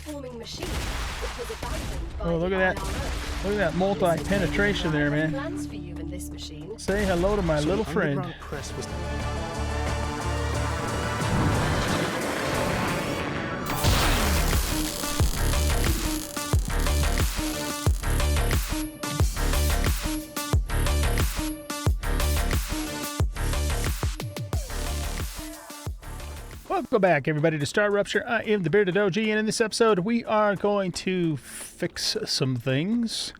high-performing machine. It was abandoned by Oh, look at that. Look at that multi-penetration there, man. Plans for you in this machine. Say hello to my little friend. Press was Welcome back, everybody, to Star Rupture. I am the Bearded OG, and in this episode, we are going to fix some things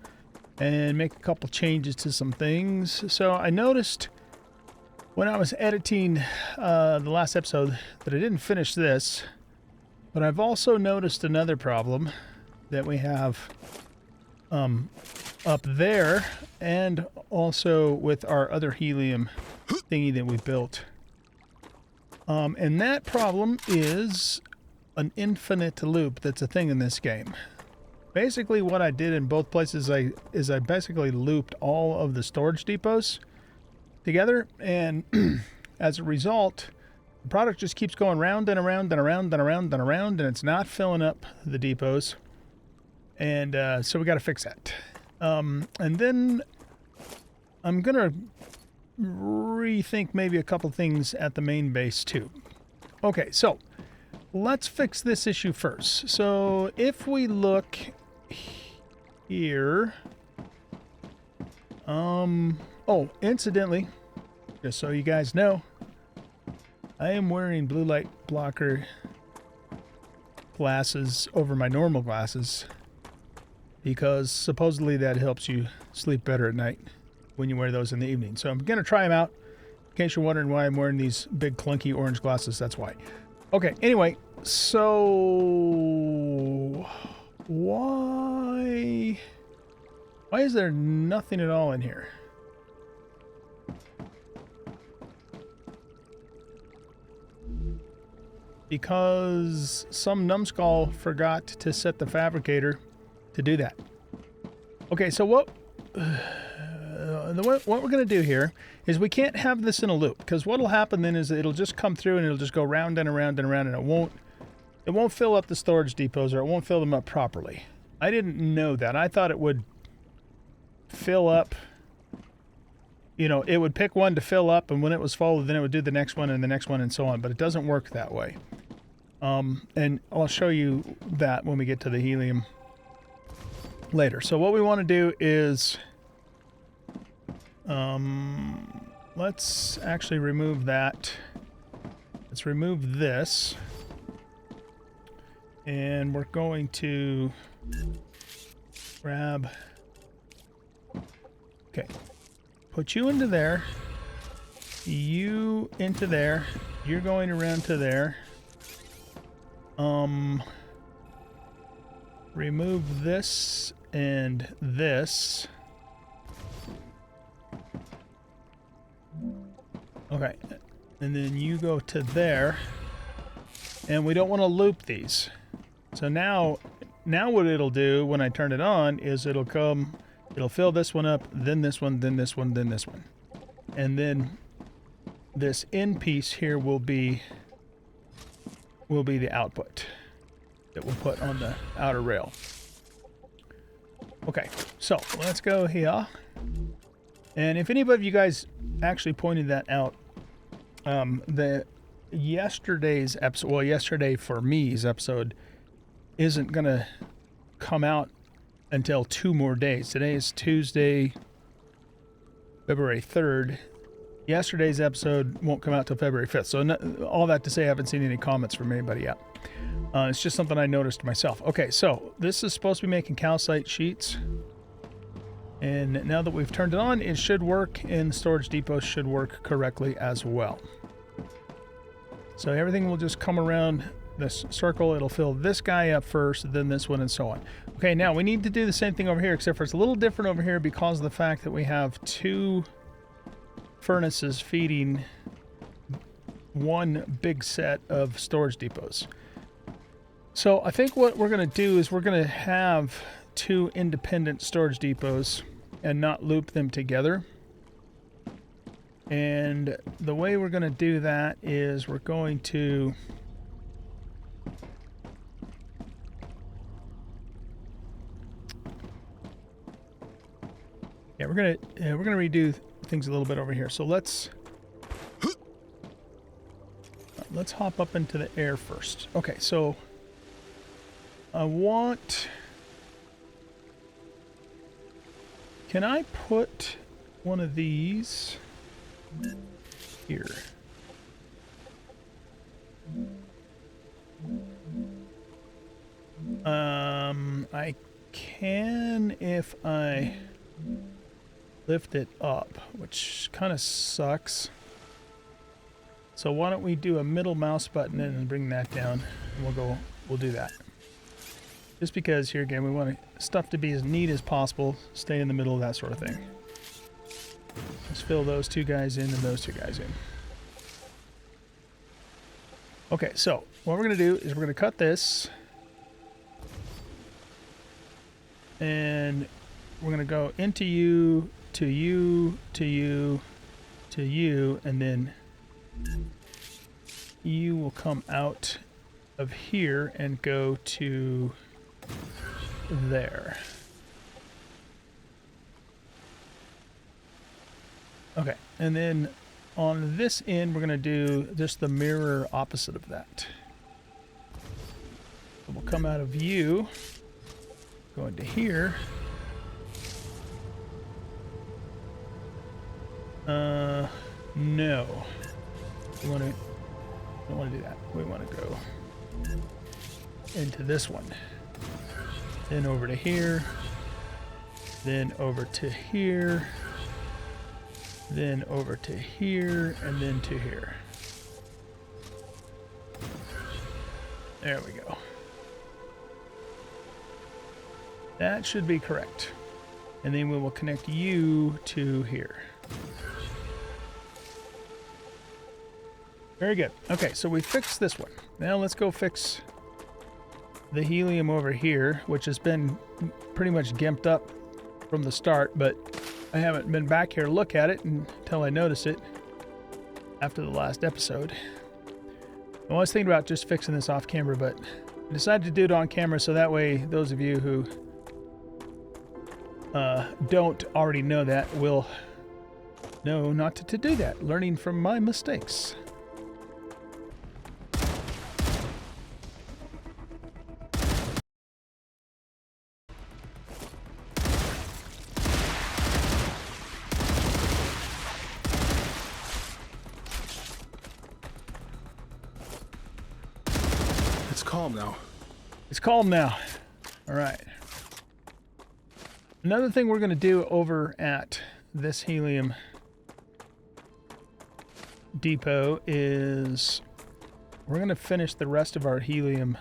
and make a couple changes to some things. So I noticed when I was editing the last episode that I didn't finish this, but I've also noticed another problem that we have up there, and also with our other helium thingy that we built. And that problem is an infinite loop that's a thing in this game. Basically, what I did in both places is I basically looped all of the storage depots together, and as a result, the product just keeps going round and around and around and around and around, and it's not filling up the depots. And so we got to fix that. And then I'm going to rethink maybe a couple things at the main base too. Okay, so let's fix this issue first. So if we look here, oh, incidentally, just so you guys know, I am wearing blue light blocker glasses over my normal glasses because supposedly that helps you sleep better at night when you wear those in the evening. So I'm going to try them out. In case you're wondering why I'm wearing these big clunky orange glasses, that's why. Okay, anyway, so why is there nothing at all in here? Because some numbskull forgot to set the fabricator to do that. Okay, so what we're going to do here is we can't have this in a loop, because what will happen then is it'll just come through and it'll just go round and around and around, and it won't fill up the storage depots, or it won't fill them up properly. I didn't know that. I thought it would fill up, you know, it would pick one to fill up, and when it was full, then it would do the next one and the next one and so on, but it doesn't work that way. And I'll show you that when we get to the helium later. So what we want to do is let's actually remove that. Let's remove this. And we're going to grab... Okay. Put you into there. You into there. You're going around to there. Remove this and this. Okay, and then you go to there, and we don't want to loop these. So now what it'll do when I turn it on is it'll fill this one up, then this one, then this one, then this one. And then this end piece here will be the output that we'll put on the outer rail. Okay, so let's go here. And if any of you guys actually pointed that out, yesterday's episode, well, yesterday for me's episode, isn't going to come out until 2 more days. Today is Tuesday, February 3rd. Yesterday's episode won't come out till February 5th. So all that to say, I haven't seen any comments from anybody yet. It's just something I noticed myself. Okay, so this is supposed to be making calcite sheets. And now that we've turned it on, it should work, and the storage depots should work correctly as well. So everything will just come around this circle. It'll fill this guy up first, then this one, and so on. Okay, now we need to do the same thing over here, except for it's a little different over here because of the fact that we have 2 furnaces feeding one big set of storage depots. So I think what we're going to do is we're going to have 2 independent storage depots and not loop them together. And the way we're going to do that is we're going to Yeah, we're gonna redo things a little bit over here. So let's hop up into the air first. Okay, so I want. Can I put one of these here? I can if I lift it up, which kind of sucks. So why don't we do a middle mouse button in and bring that down, and we'll do that. Just because here again, we want stuff to be as neat as possible, stay in the middle, that sort of thing. Let's fill those two guys in and those two guys in. Okay, so what we're going to do is we're going to cut this. And we're going to go into you, to you, to you, to you, and then you will come out of here and go to there. Okay, and then on this end, we're going to do just the mirror opposite of that. So we'll come out of you, go into here. No. We don't want to do that. We want to go into this one. Then over to here. Then over to here. Then over to here, and then to here. There we go. That should be correct. And then we will connect you to here. Very good. Okay, so we fixed this one. Now let's go fix the helium over here, which has been pretty much gimped up from the start, but I haven't been back here to look at it until I noticed it after the last episode. I was thinking about just fixing this off camera, but I decided to do it on camera so that way those of you who don't already know that will know not to do that, learning from my mistakes. It's calm now. It's calm now. All right. Another thing we're going to do over at this helium depot is we're going to finish the rest of our helium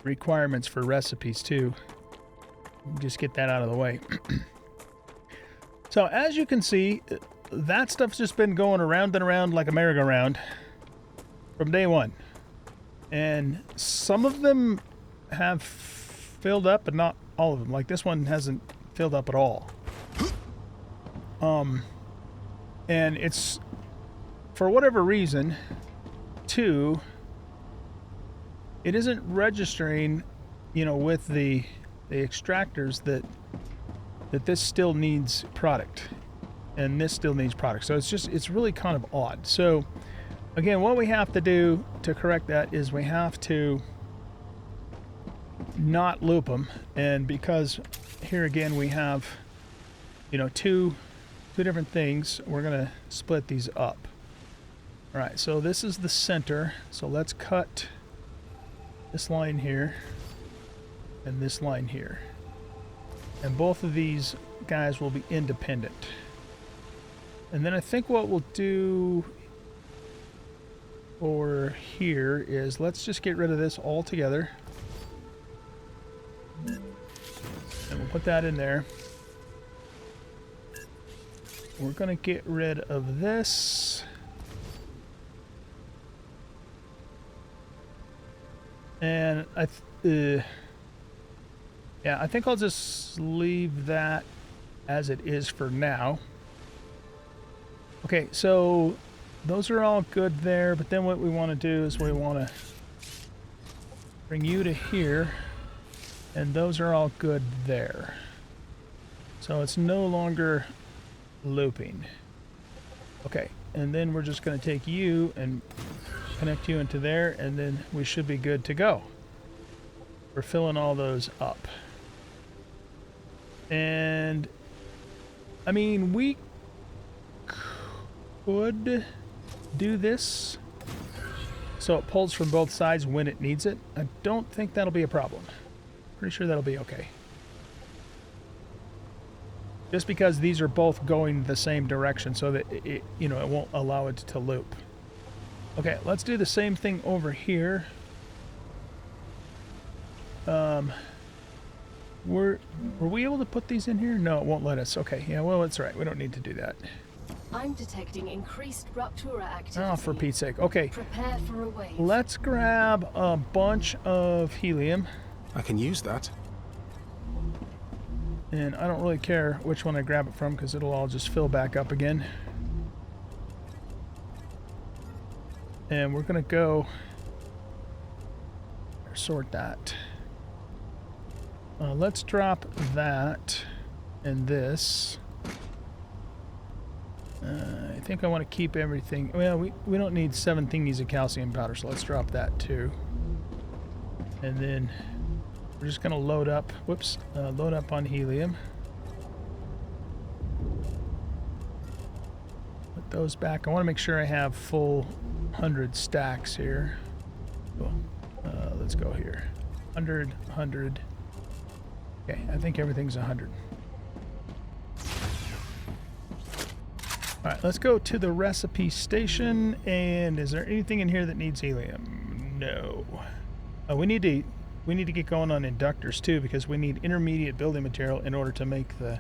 requirements for recipes too. Just get that out of the way. So as you can see, that stuff's just been going around and around like a merry-go-round from day one. And some of them have filled up, but not all of them. Like this one hasn't filled up at all. And it's, for whatever reason, too, it isn't registering, with the extractors that this still needs product. And this still needs product. So it's really kind of odd. So again, what we have to do to correct that is we have to not loop them. And because here again we have, two different things, we're going to split these up. All right, so this is the center. So let's cut this line here and this line here. And both of these guys will be independent. And then I think what we'll do over here is let's just get rid of this altogether. And we'll put that in there. We're going to get rid of this. And I think I'll just leave that as it is for now. Okay, so those are all good there, but then what we want to do is we want to bring you to here, and those are all good there. So it's no longer looping. Okay, and then we're just going to take you and connect you into there, and then we should be good to go. We're filling all those up. And, I mean, we could do this so it pulls from both sides when it needs it. I don't think that'll be a problem. Pretty sure that'll be okay. Just because these are both going the same direction so that it, you know, it won't allow it to loop. Okay, let's do the same thing over here. Were we able to put these in here? No, it won't let us. Okay, yeah, well, that's right. We don't need to do that. I'm detecting increased Rupture activity. Oh, for Pete's sake. Okay, Prepare for a wave. let's grab a bunch of helium. I can use that. And I don't really care which one I grab it from because it'll all just fill back up again. And we're going to go sort that. Let's drop that and this. I think I want to keep everything. Well, we don't need 7 thingies of calcium powder, so let's drop that too. And then we're just going to load up. Whoops. Load up on helium. Put those back. I want to make sure I have full 100 stacks here. Cool. Let's go here. 100, 100. Okay, I think everything's 100. Alright, let's go to the recipe station. And is there anything in here that needs helium? No. We need to get going on inductors too, because we need intermediate building material in order to make the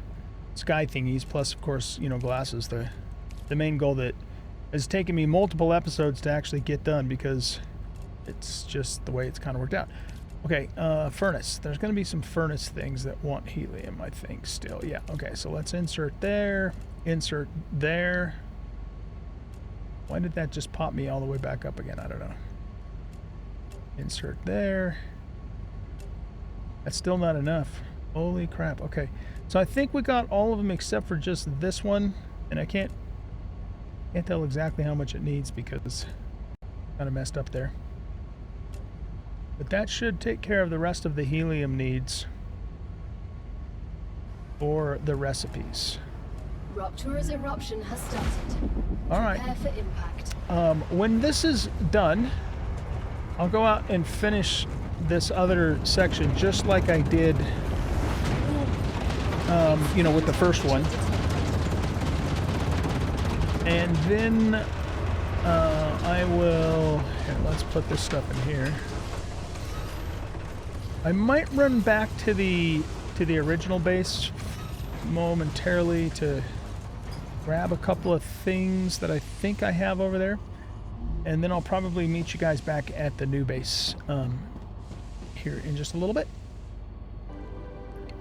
sky thingies, plus of course, you know, glasses. The main goal that has taken me multiple episodes to actually get done because it's just the way it's kind of worked out. Okay, furnace. There's going to be some furnace things that want helium, I think, still. Yeah, okay, so let's insert there, insert there. Why did that just pop me all the way back up again? I don't know. Insert there. That's still not enough. Holy crap. Okay, so I think we got all of them except for just this one, and I can't tell exactly how much it needs because it's kind of messed up there. But that should take care of the rest of the helium needs for the recipes. Rupture's eruption has started. All right. Prepare for impact. When this is done, I'll go out and finish this other section just like I did, you know, with the first one. And then I will... Here, let's put this stuff in here. I might run back to the original base momentarily to grab a couple of things that I think I have over there, and then I'll probably meet you guys back at the new base here in just a little bit.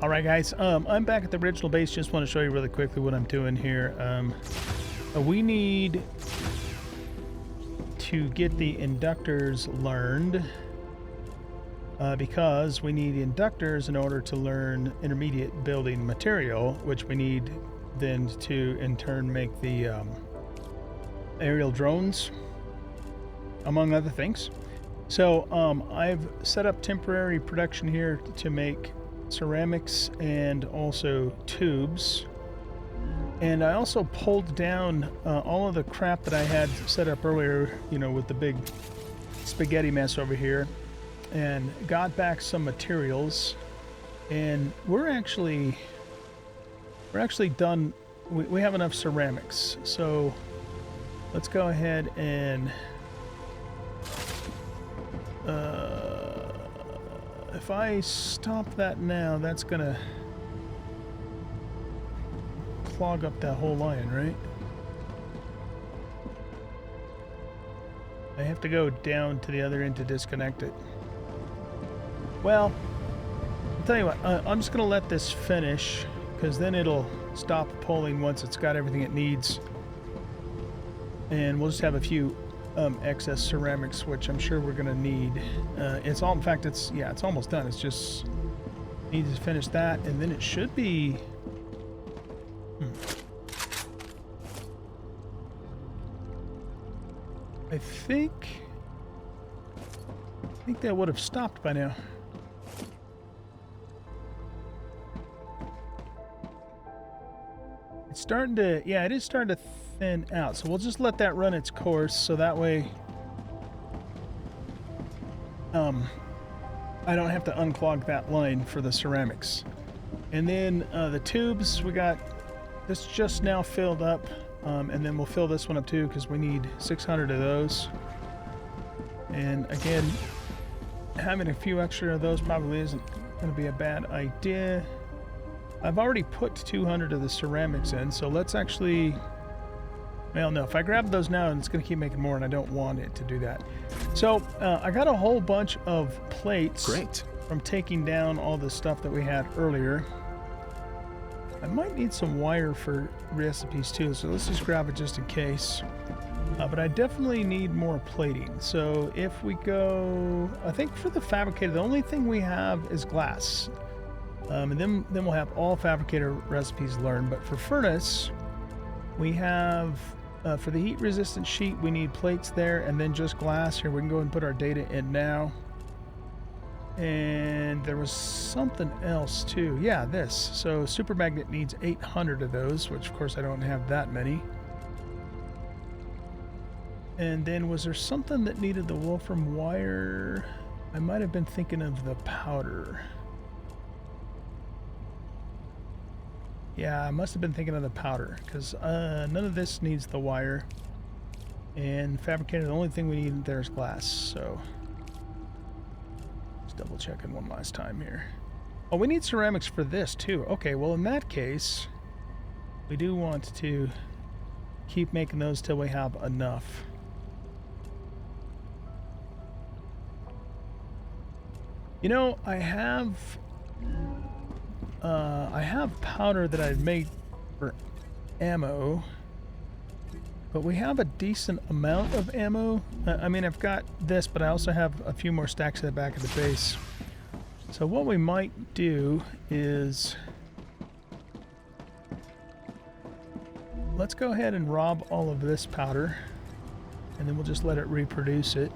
All right, guys, I'm back at the original base. Just want to show you really quickly what I'm doing here. We need to get the inductors learned. Because we need inductors in order to learn intermediate building material, which we need then to in turn make the aerial drones, among other things. So I've set up temporary production here to make ceramics and also tubes. And I also pulled down all of the crap that I had set up earlier, you know, with the big spaghetti mess over here, and got back some materials. And we're actually done. We have enough ceramics, so let's go ahead and if I stop that now, that's gonna clog up that whole line, right? I have to go down to the other end to disconnect it. Well, I'll tell you what, I'm just going to let this finish, because then it'll stop pulling once it's got everything it needs. And we'll just have a few excess ceramics, which I'm sure we're going to need. It's all, in fact, it's almost done. It's just, need to finish that, and then it should be I think that would have stopped by now. It's starting to, yeah, it is starting to thin out. So we'll just let that run its course, so that way I don't have to unclog that line for the ceramics. And then the tubes, we got this just now filled up, and then we'll fill this one up too because we need 600 of those. And again, having a few extra of those probably isn't going to be a bad idea. I've already put 200 of the ceramics in, so let's actually... Well, no, if I grab those now, it's going to keep making more, and I don't want it to do that. So I got a whole bunch of plates. Great. From taking down all the stuff that we had earlier. I might need some wire for recipes too, so let's just grab it just in case. But I definitely need more plating. So if we go, I think for the fabricator, the only thing we have is glass. And then we'll have all fabricator recipes learned. But for furnace, we have, for the heat resistant sheet, we need plates there and then just glass. Here, we can go and put our data in now. And there was something else too. Yeah, this. So super magnet needs 800 of those, which of course I don't have that many. And then was there something that needed the wolfram wire? I might have been thinking of the powder. Yeah, I must have been thinking of the powder, because none of this needs the wire. And fabricator, the only thing we need there is glass, so... Just double checking one last time here. Oh, we need ceramics for this too. Okay, well in that case, we do want to keep making those till we have enough. You know, I have powder that I've made for ammo, but we have a decent amount of ammo. I mean, I've got this, but I also have a few more stacks at the back of the base. So what we might do is, let's go ahead and rob all of this powder, and then we'll just let it reproduce it.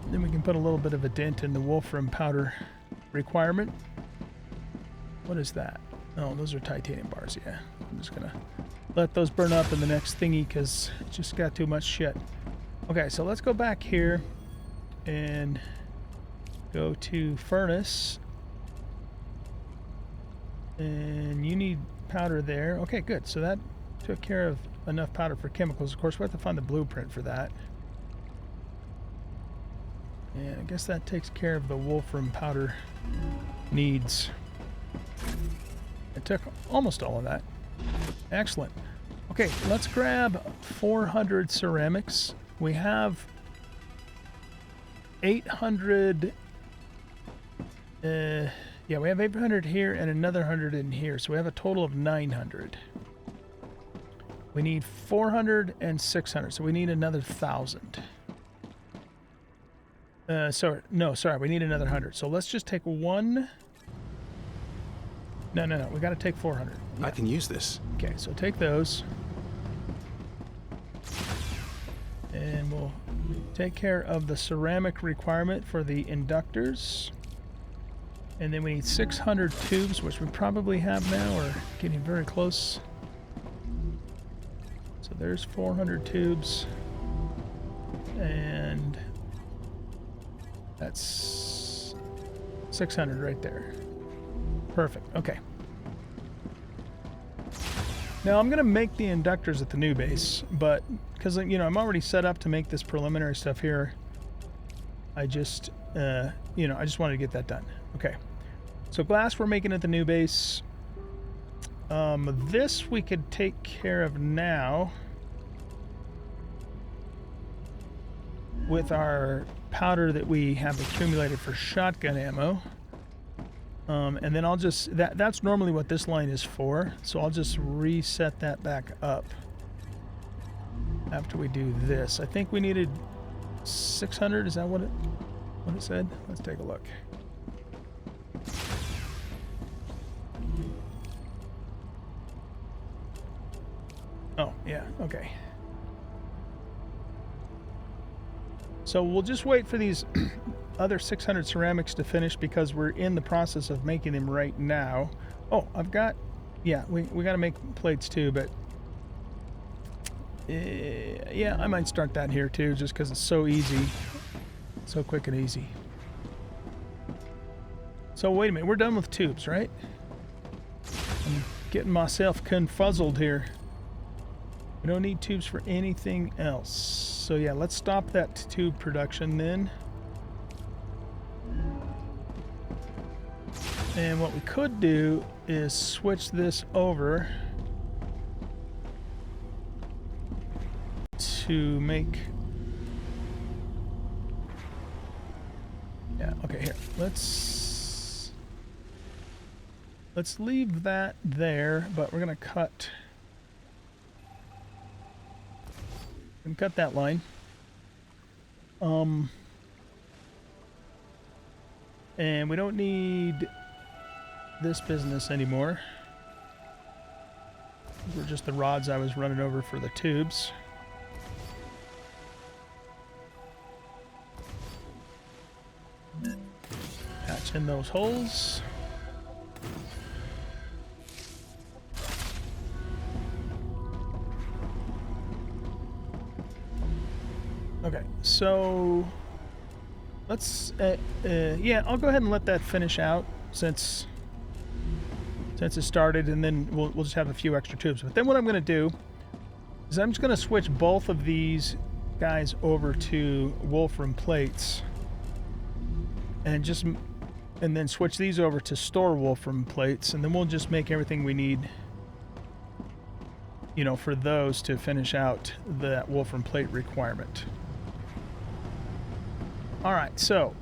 Then we can put a little bit of a dent in the wolfram powder requirement. What is that? Oh, those are titanium bars, yeah. I'm just gonna let those burn up in the next thingy because it just got too much shit. Okay, so let's go back here and go to furnace. And you need powder there. Okay, good. So that took care of enough powder for chemicals. Of course, we have to find the blueprint for that. And I guess that takes care of the wolfram powder needs. It took almost all of that. Excellent. Okay, let's grab 400 ceramics. We have 800. Yeah, we have 800 here and another 100 in here. So we have a total of 900. We need 400 and 600. So we need another 1,000. Sorry, we need another 100. So let's just take one. No. We got to take 400. Yeah. I can use this. Okay, so take those. And we'll take care of the ceramic requirement for the inductors. And then we need 600 tubes, which we probably have now, or getting very close. So there's 400 tubes. And that's 600 right there. Perfect. Okay. Now I'm going to make the inductors at the new base, but because, you know, I'm already set up to make this preliminary stuff here, I just, I just wanted to get that done. Okay. So glass we're making at the new base. This we could take care of now with our powder that we have accumulated for shotgun ammo. And then I'll just, that's normally what this line is for, so I'll just reset that back up after we do this. I think we needed 600, is that what it said? Let's take a look. Oh, yeah, okay. So we'll just wait for these other 600 ceramics to finish because we're in the process of making them right now. Oh, I've got... Yeah, we got to make plates too, but... yeah, I might start that here too, just because it's so easy. So quick and easy. So wait a minute, we're done with tubes, right? I'm getting myself confuzzled here. We don't need tubes for anything else. So yeah, let's stop that tube production then. And what we could do is switch this over to make... Yeah, okay, here. Let's leave that there, but we're gonna cut that line. And we don't need this business anymore. These were just the rods I was running over for the tubes. Patch in those holes. Okay, so let's yeah, I'll go ahead and let that finish out since it started, and then we'll just have a few extra tubes. But then what I'm going to do is I'm just going to switch both of these guys over to Wolfram plates, and then switch these over to store Wolfram plates, and then we'll just make everything we need, you know, for those to finish out that Wolfram plate requirement. All right, so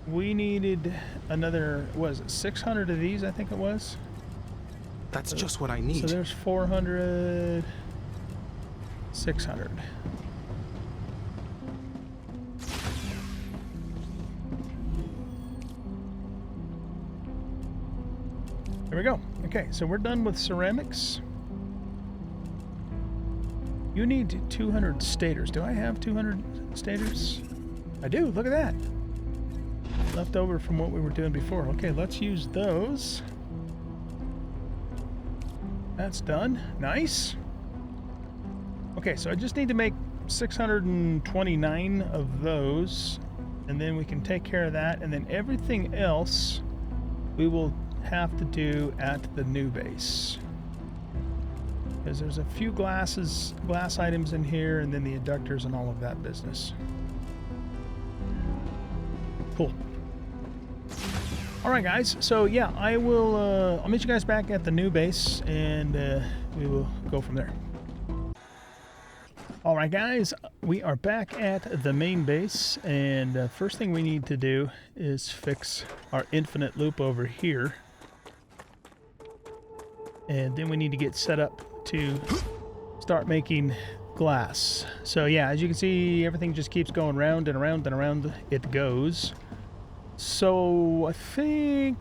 we needed another, what is it, 600 of these, I think it was? That's just what I need. So there's 400, 600. There we go. Okay, so we're done with ceramics. You need 200 stators. Do I have 200 stators? I do, look at that. Left over from what we were doing before. Okay, let's use those. That's done. Nice. Okay, so I just need to make 629 of those, and then we can take care of that, and then everything else we will have to do at the new base. Because there's a few glass items in here, and then the adductors and all of that business. Cool. All right, guys. So yeah, I'll meet you guys back at the new base, and we will go from there. All right, guys, we are back at the main base, and first thing we need to do is fix our infinite loop over here, and then we need to get set up to start making glass. So yeah, as you can see, everything just keeps going round and around and around it goes. So I think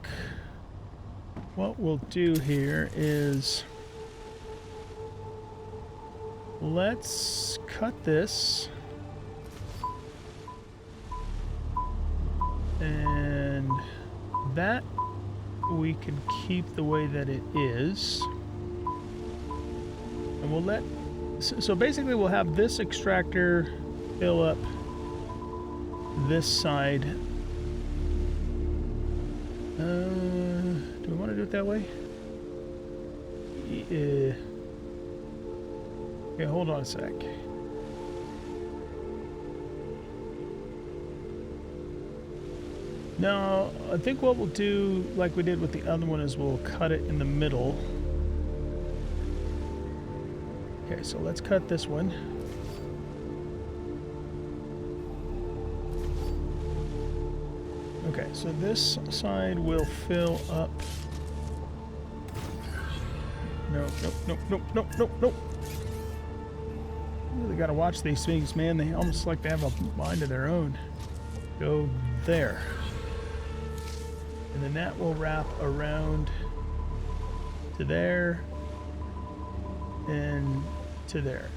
what we'll do here is let's cut this, and that we can keep the way that it is, and we'll let, so basically we'll have this extractor fill up this side. Do we want to do it that way? Yeah. Okay, hold on a sec. No, I think what we'll do, like we did with the other one, is we'll cut it in the middle. Okay, so let's cut this one. Okay, so this side will fill up. Nope. Really gotta watch these things, man. They almost like they have a mind of their own. Go there. And then that will wrap around to there. And to there.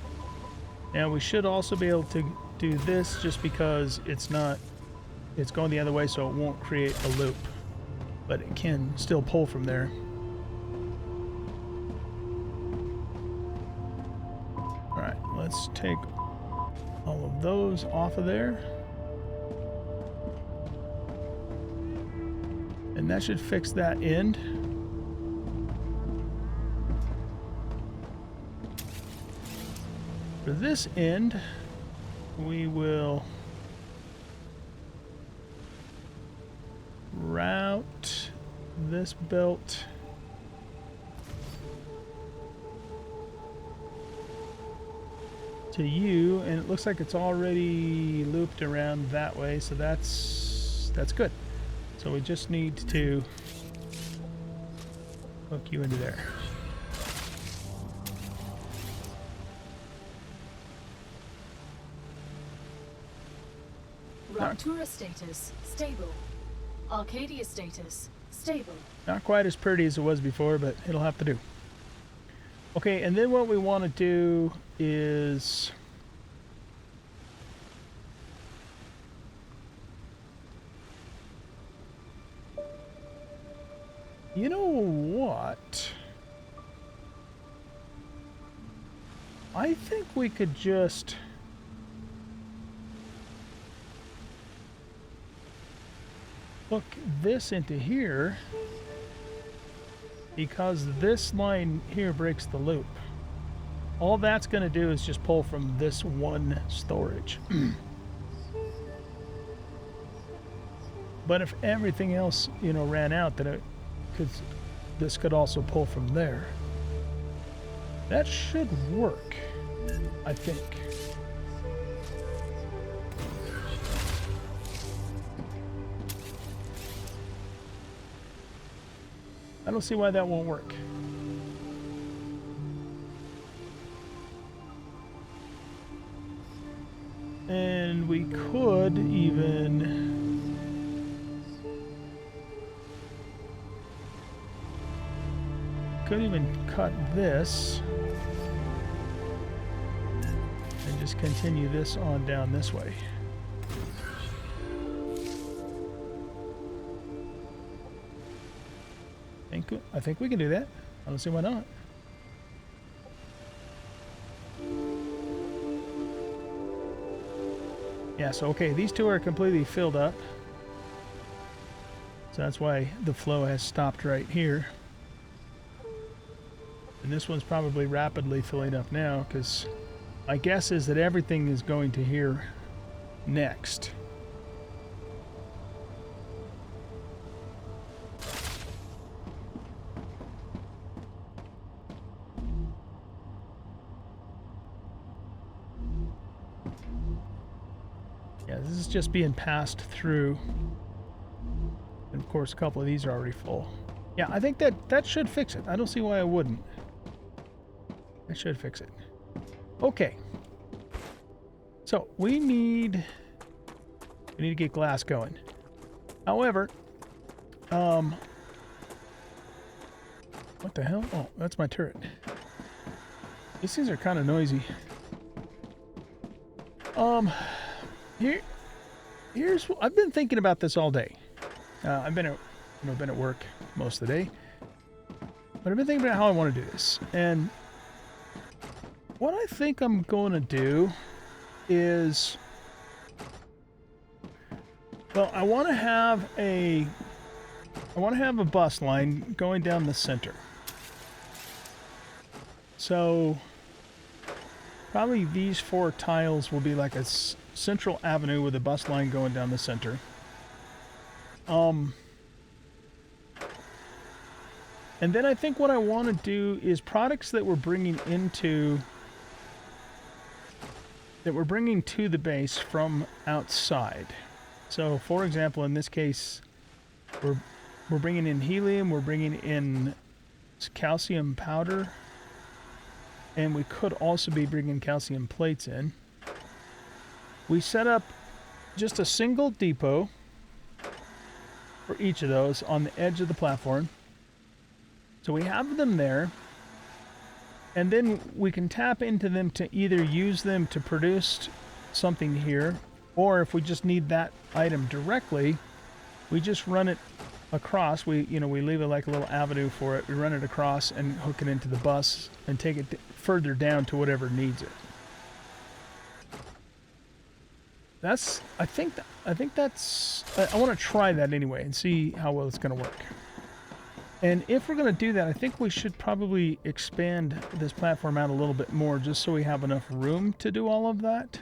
Now we should also be able to do this just because it's going the other way, so it won't create a loop, but it can still pull from there. All right, let's take all of those off of there. And that should fix that end. For this end, we will route this belt to you, and it looks like it's already looped around that way, so that's good. So we just need to hook you into there. Rupture status stable. Arcadia status stable. Not quite as pretty as it was before, but it'll have to do. Okay, and then what we want to do is you know what? I think we could just hook this into here because this line here breaks the loop. All that's going to do is just pull from this one storage. But if everything else, you know, ran out, then this could also pull from there. That should work, I think. I don't see why that won't work. And we could even cut this and just continue this on down this way. I think we can do that. I don't see why not. Yeah, so okay, these two are completely filled up. So that's why the flow has stopped right here. And this one's probably rapidly filling up now, because my guess is that everything is going to here next. Yeah, this is just being passed through. And of course, a couple of these are already full. Yeah, I think that should fix it. I don't see why I wouldn't. That should fix it. Okay. So we need to get glass going. However, what the hell? Oh, that's my turret. These things are kind of noisy. Here's I've been thinking about this all day. I've been at work most of the day, but I've been thinking about how I want to do this. And what I think I'm going to do is, well, I want to have a bus line going down the center. So probably these 4 tiles will be like a central avenue with a bus line going down the center. And then I think what I want to do is products that we're bringing to the base from outside. So, for example, in this case, we're bringing in helium, we're bringing in calcium powder, and we could also be bringing calcium plates in. We set up just a single depot for each of those on the edge of the platform. So we have them there. And then we can tap into them to either use them to produce something here, or if we just need that item directly, we just run it across. We leave it like a little avenue for it. We run it across and hook it into the bus and take it further down to whatever needs it. I think that's, I want to try that anyway and see how well it's going to work. And if we're going to do that, I think we should probably expand this platform out a little bit more just so we have enough room to do all of that.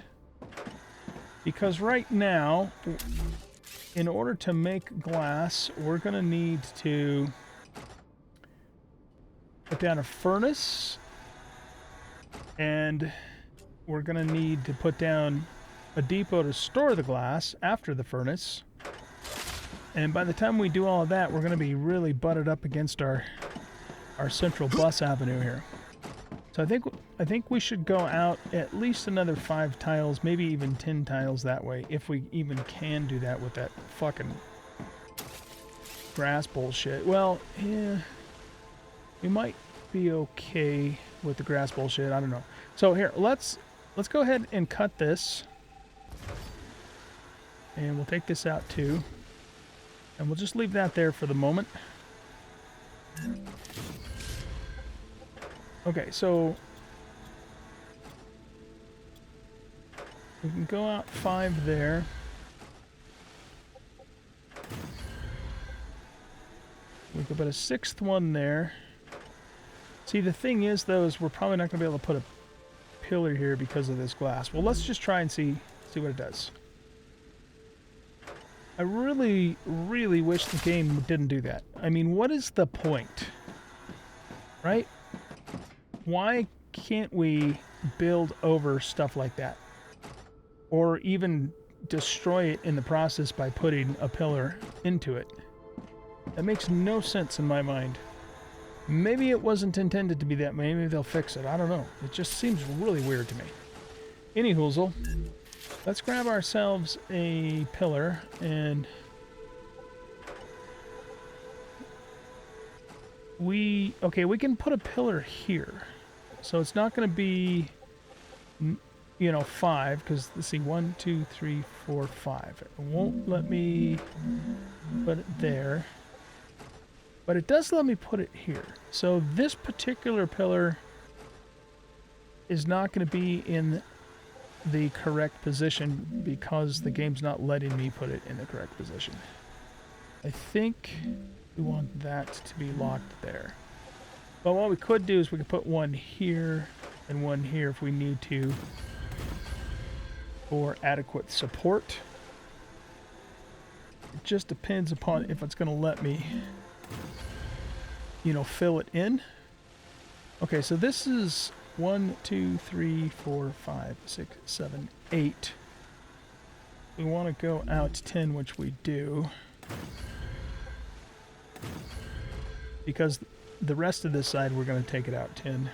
Because right now, in order to make glass, we're going to need to put down a furnace, and we're going to need to put down a depot to store the glass after the furnace. And by the time we do all of that, we're going to be really butted up against our central bus avenue here. So I think we should go out at least another 5 tiles, maybe even 10 tiles that way, if we even can do that with that fucking grass bullshit. Well, yeah, we might be okay with the grass bullshit. I don't know. So here, let's go ahead and cut this, and we'll take this out too. And we'll just leave that there for the moment. Okay, so we can go out 5 there. We could put a 6th one there. See, the thing is, though, is we're probably not going to be able to put a pillar here because of this glass. Well, let's just try and see what it does. I really, really wish the game didn't do that. I mean, what is the point? Right? Why can't we build over stuff like that? Or even destroy it in the process by putting a pillar into it? That makes no sense in my mind. Maybe it wasn't intended to be that. Maybe they'll fix it. I don't know. It just seems really weird to me. Any hoozle. Let's grab ourselves a pillar and we can put a pillar here. So it's not going to be, 5, because let's see, 1, 2, 3, 4, 5. It won't let me put it there, but it does let me put it here. So this particular pillar is not going to be in the correct position because the game's not letting me put it in the correct position. I think we want that to be locked there. But what we could do is we could put one here and one here if we need to for adequate support. It just depends upon if it's going to let me, fill it in. Okay, so this is 1, 2, 3, 4, 5, 6, 7, 8. We want to go out 10, which we do. Because the rest of this side, we're going to take it out 10.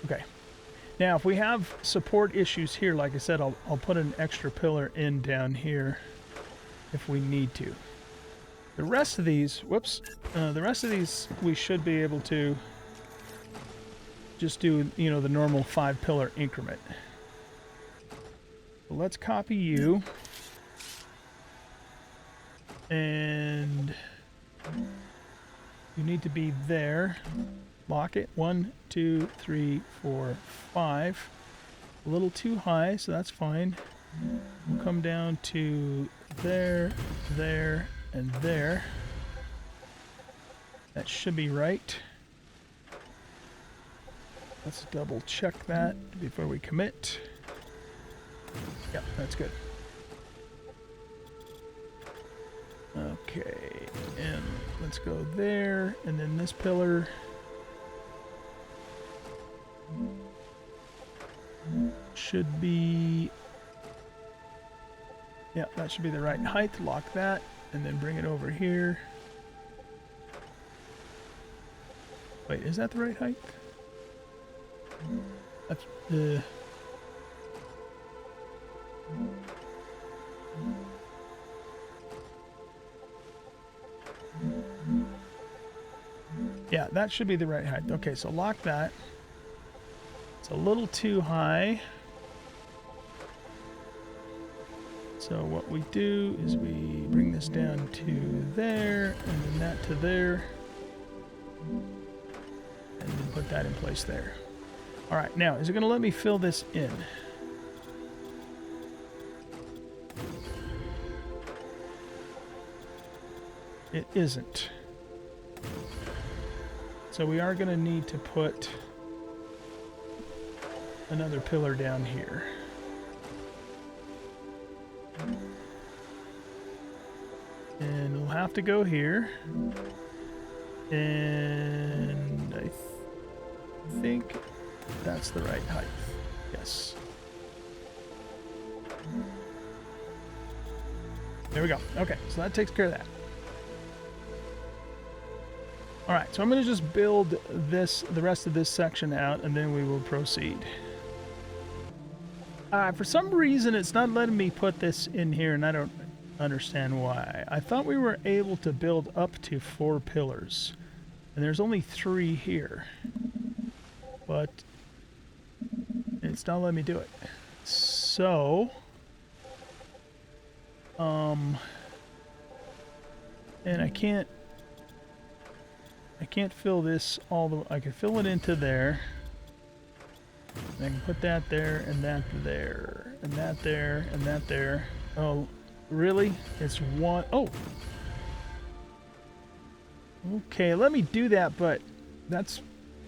Okay. Now, if we have support issues here, like I said, I'll put an extra pillar in down here if we need to. The rest of these, we should be able to just do, the normal 5 pillar increment. So let's copy you. And you need to be there. Lock it. 1, 2, 3, 4, 5. A little too high, so that's fine. We'll come down to there, there, and there. That should be right. Let's double check that before we commit. Yep, that's good. Okay, and let's go there, and then this pillar should be, yeah, that should be the right height. Lock that, and then bring it over here. Wait, is that the right height? That's the... Yeah, that should be the right height. Okay, so lock that. It's a little too high. So what we do is we bring this down to there, and then that to there. And then put that in place there. All right, now, is it going to let me fill this in? It isn't. So we are going to need to put another pillar down here. And we'll have to go here. And I think that's the right height. Yes. There we go. Okay, so that takes care of that. All right, so I'm going to just build the rest of this section out, and then we will proceed. For some reason, it's not letting me put this in here, and I don't understand why. I thought we were able to build up to 4 pillars, and there's only 3 here. But it's not letting me do it. So, and I can't fill this all the. I can fill it into there. And I can put that there, and that there, and that there, and that there. Oh, really? It's one. Oh. Okay, let me do that, but that's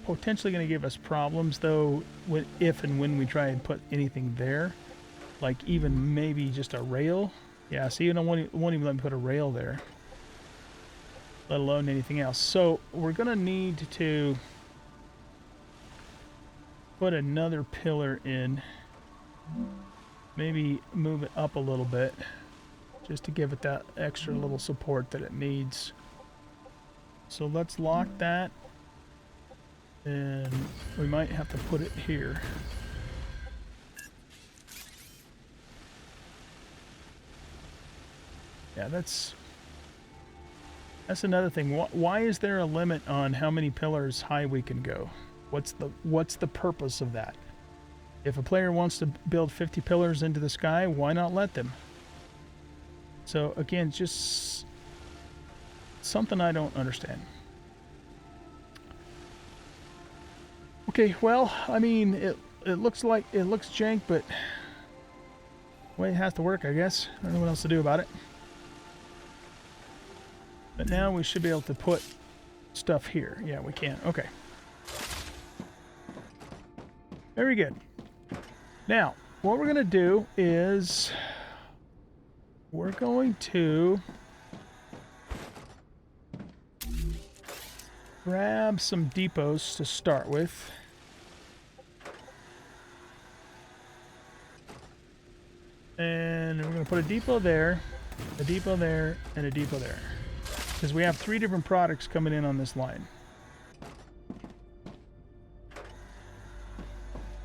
potentially going to give us problems, though, if and when we try and put anything there. Like even maybe just a rail. Yeah, see, it won't even let me put a rail there. Let alone anything else. So we're going to need to put another pillar in. Maybe move it up a little bit, just to give it that extra little support that it needs. So let's lock that, and we might have to put it here. Yeah, that's another thing. Why is there a limit on how many pillars high we can go? What's the purpose of that? If a player wants to build 50 pillars into the sky, why not let them? So again, just something I don't understand. Okay, well, I mean, it looks jank, but the way it has to work, I guess. I don't know what else to do about it. But now we should be able to put stuff here. Yeah, we can. Okay. Very good. Now, what we're going to do is we're going to grab some depots to start with. And we're going to put a depot there, a depot there, and a depot there. Because we have 3 different products coming in on this line.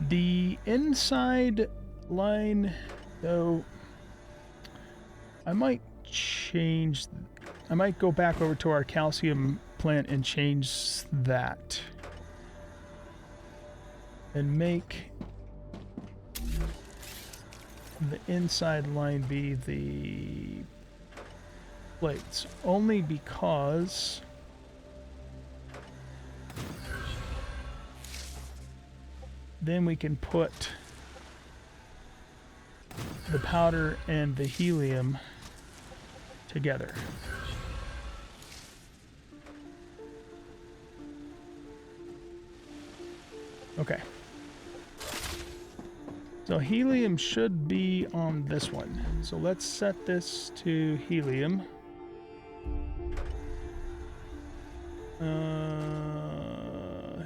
The inside line, though, I might go back over to our calcium plant and change that. And make the inside line be the plates, only because then we can put the powder and the helium together. Okay. So helium should be on this one. So let's set this to helium. Here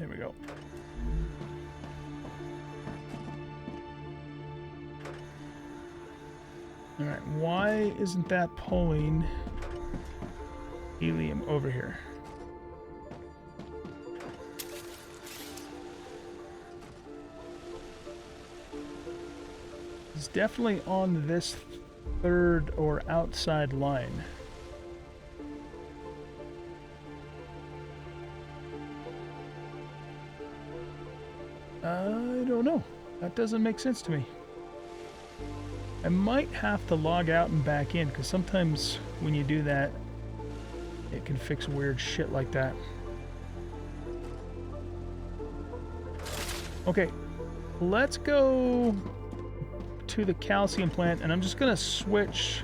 we go. All right, why isn't that pulling helium over here? It's definitely on this third or outside line. I don't know. That doesn't make sense to me. I might have to log out and back in, because sometimes when you do that, it can fix weird shit like that. Okay, let's go to the calcium plant, and I'm just going to switch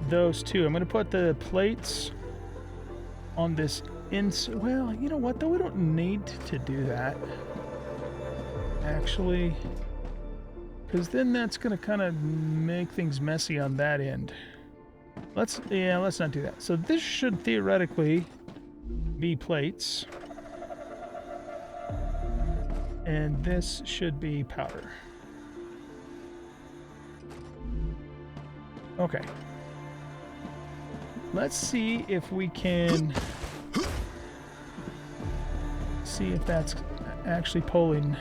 those two. I'm going to put the plates on this well, you know what, though? We don't need to do that, actually, because then that's going to kind of make things messy on that end. Let's not do that. So this should theoretically be plates, and this should be powder. Okay. Let's see if we can see if that's actually pulling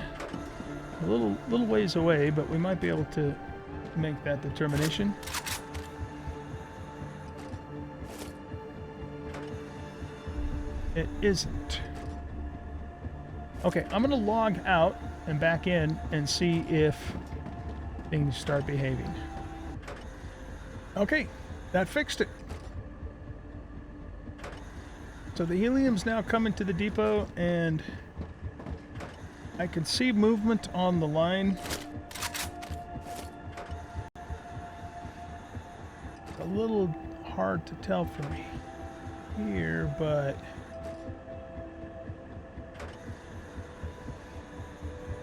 a little ways away, but we might be able to make that determination. It isn't. Okay, I'm going to log out and back in and see if things start behaving. Okay, that fixed it. So the helium's now coming to the depot, and I can see movement on the line. It's a little hard to tell from here, but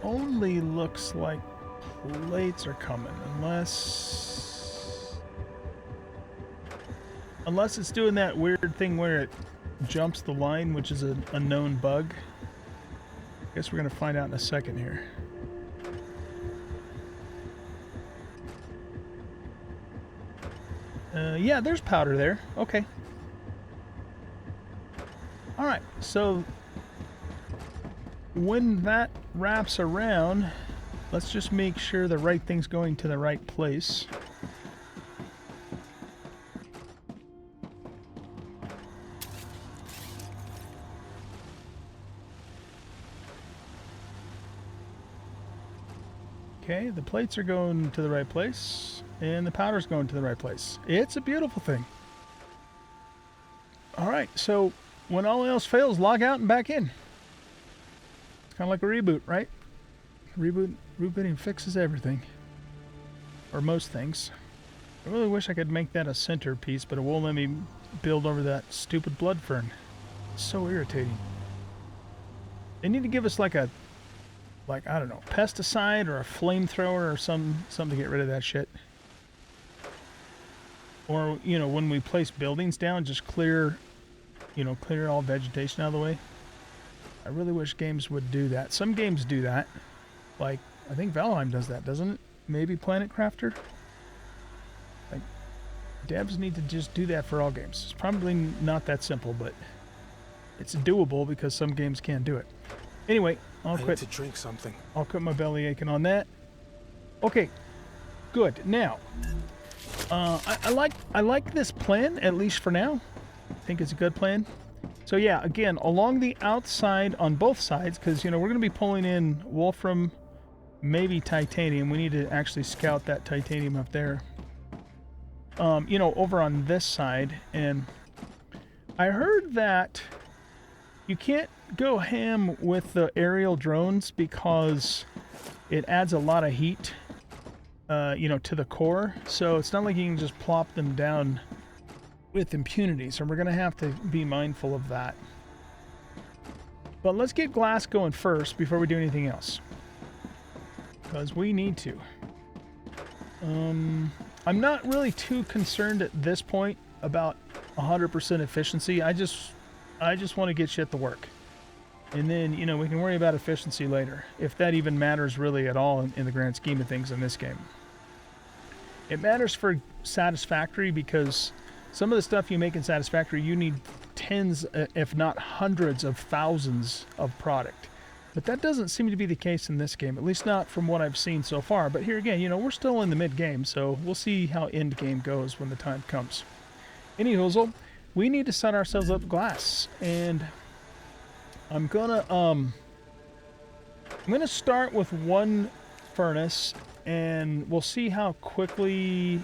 only looks like plates are coming, unless it's doing that weird thing where it jumps the line, which is a known bug. Guess we're gonna find out in a second here. Yeah, there's powder there. Okay. All right, so when that wraps around, let's just make sure the right thing's going to the right place. Okay, the plates are going to the right place, and the powder's going to the right place. It's a beautiful thing. All right, so when all else fails, log out and back in. It's kind of like a reboot, right? Rebooting fixes everything. Or most things. I really wish I could make that a centerpiece, but it won't let me build over that stupid blood fern. It's so irritating. They need to give us like I don't know, pesticide or a flamethrower or something to get rid of that shit. Or, you know, when we place buildings down, just clear all vegetation out of the way. I really wish games would do that. Some games do that. Like, I think Valheim does that, doesn't it? Maybe Planet Crafter? Like, devs need to just do that for all games. It's probably not that simple, but it's doable because some games can't do it. Anyway, I need to drink something. I'll quit my belly aching on that. Okay, good. Now, I like this plan, at least for now. I think it's a good plan. So yeah, again, along the outside on both sides, because we're going to be pulling in wolfram, maybe titanium. We need to actually scout that titanium up there. Over on this side, and I heard that you can't go ham with the aerial drones because it adds a lot of heat, to the core. So it's not like you can just plop them down with impunity. So we're going to have to be mindful of that. But let's get glass going first before we do anything else, because we need to. I'm not really too concerned at this point about 100% efficiency. I just want to get shit to work. And then, we can worry about efficiency later, if that even matters really at all in the grand scheme of things in this game. It matters for Satisfactory because some of the stuff you make in Satisfactory, you need tens, if not hundreds of thousands of product. But that doesn't seem to be the case in this game, at least not from what I've seen so far. But here again, we're still in the mid-game, so we'll see how end-game goes when the time comes. Anyhoozle, we need to set ourselves up glass, and I'm gonna I'm going to start with one furnace, and we'll see how quickly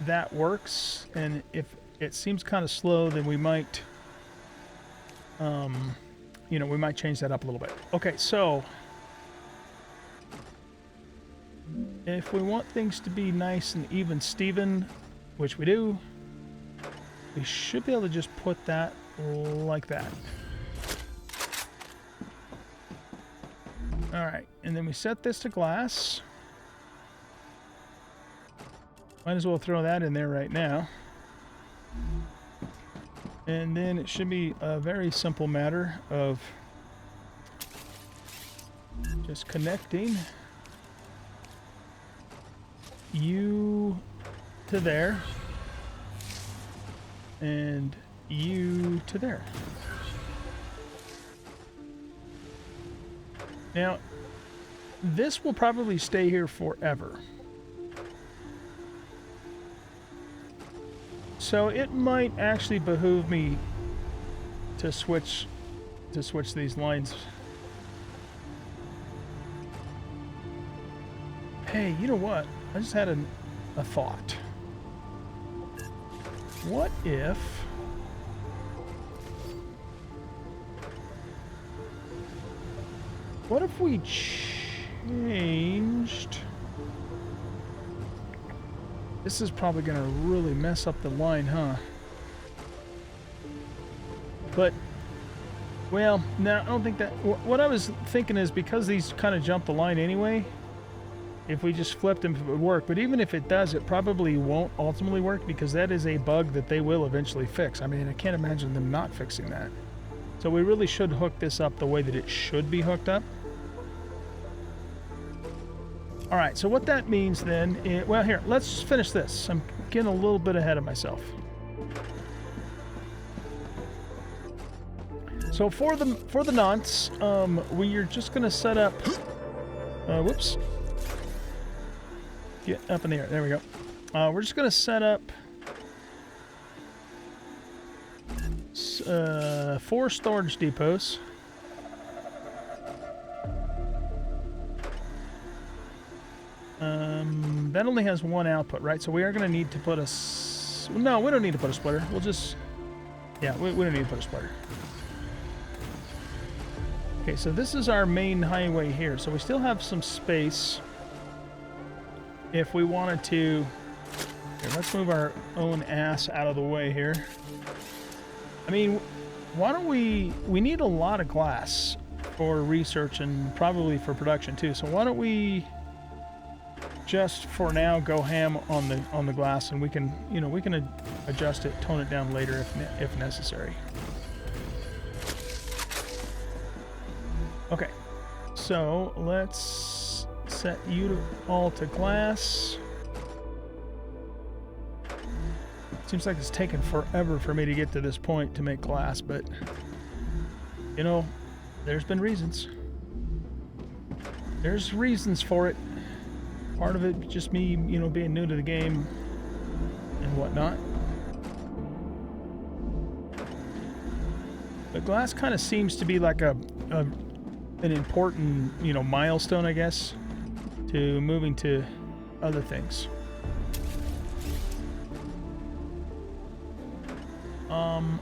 that works. And if it seems kind of slow, then we might, you know, we might change that up a little bit. Okay, so if we want things to be nice and even Steven, which we do, we should be able to just put that like that. All right, and then we set this to glass. Might as well throw that in there right now. And then it should be a very simple matter of just connecting you to there and you to there. Now, this will probably stay here forever. So it might actually behoove me to switch these lines. Hey, you know what? I just had a thought. What if we changed? This is probably going to really mess up the line, huh? But, well, no, I don't think that... What I was thinking is, because these kind of jump the line anyway, if we just flipped them, it would work. But even if it does, it probably won't ultimately work, because that is a bug that they will eventually fix. I mean, I can't imagine them not fixing that. So we really should hook this up the way that it should be hooked up. All right, so what that means then is, well, here, let's finish this. I'm getting a little bit ahead of myself. So for the nonce, we are just gonna set up. Whoops. Get up in the air. There we go. We're just gonna set up 4 storage depots. That only has 1 output, right? So we are going to need to put a... No, we don't need to put a splitter. We'll just... Yeah, we don't need to put a splitter. Okay, so this is our main highway here. So we still have some space if we wanted to... Here, let's move our own ass out of the way here. I mean, why don't we... We need a lot of glass for research and probably for production too. So why don't we... just for now go ham on the glass, and we can, you know, we can adjust it, tone it down later if necessary. Okay, so let's set you all to glass. Seems like it's taken forever for me to get to this point to make glass, but you know, there's been reasons. There's reasons for it. Part of it just me, you know, being new to the game and whatnot. But glass kind of seems to be like an important, you know, milestone, I guess, to moving to other things.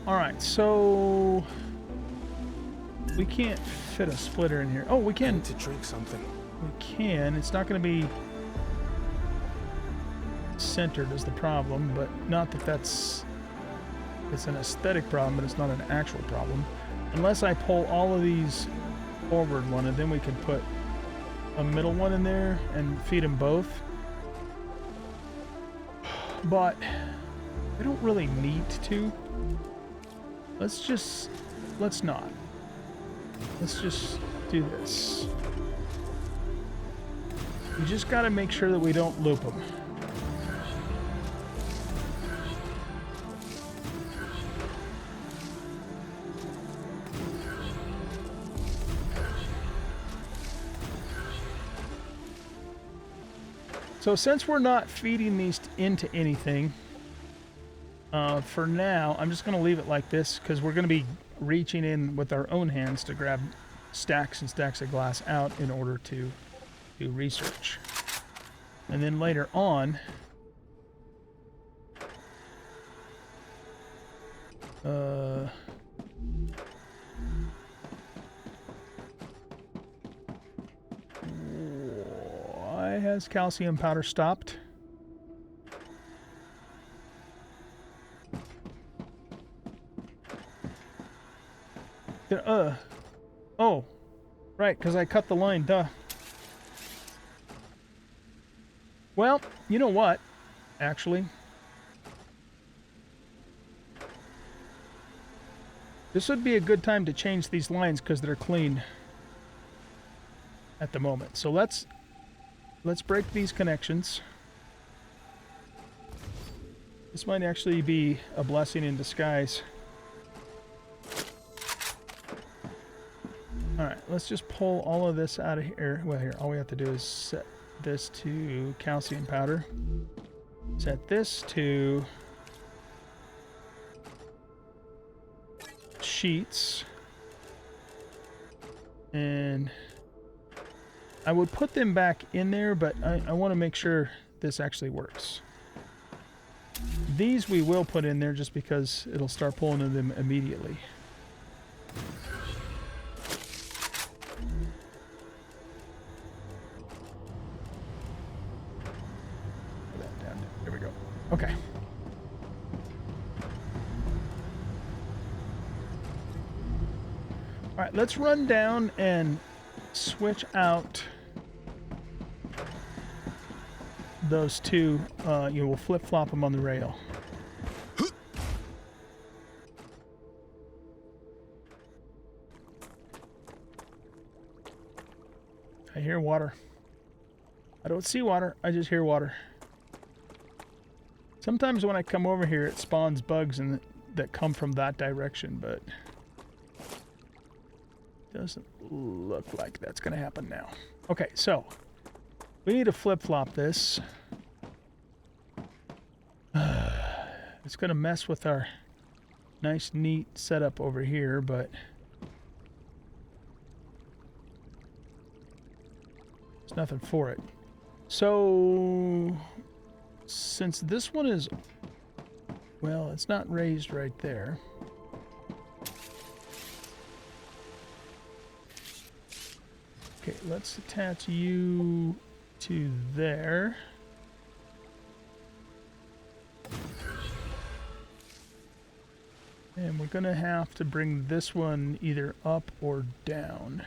All right, so we can't fit a splitter in here. Oh, we can. I need to drink something. We can. It's not going to be centered is the problem, but not that it's an aesthetic problem, but it's not an actual problem. Unless I pull all of these forward one, and then we could put a middle one in there and feed them both. But I don't really need to. Let's not. Let's just do this. We just got to make sure that we don't loop them. So since we're not feeding these into anything, for now, I'm just going to leave it like this, because we're going to be reaching in with our own hands to grab stacks and stacks of glass out in order to do research. And then later on, why has calcium powder stopped? Oh, right, because I cut the line, duh. Well, you know what, actually? This would be a good time to change these lines because they're clean at the moment. So let's break these connections. This might actually be a blessing in disguise. Alright, let's just pull all of this out of here. Well, here, all we have to do is set this to calcium powder. Set this to sheets. And I would put them back in there, but I want to make sure this actually works. These we will put in there just because it'll start pulling them immediately. There we go. Okay. All right, let's run down and switch out those two. We'll flip-flop them on the rail. I hear water. I don't see water, I just hear water. Sometimes when I come over here, it spawns bugs that come from that direction, but doesn't look like that's going to happen now. Okay, so we need to flip-flop this. It's going to mess with our nice, neat setup over here, but there's nothing for it. So since this one is, well, it's not raised right there. Okay, let's attach you to there. And we're gonna have to bring this one either up or down.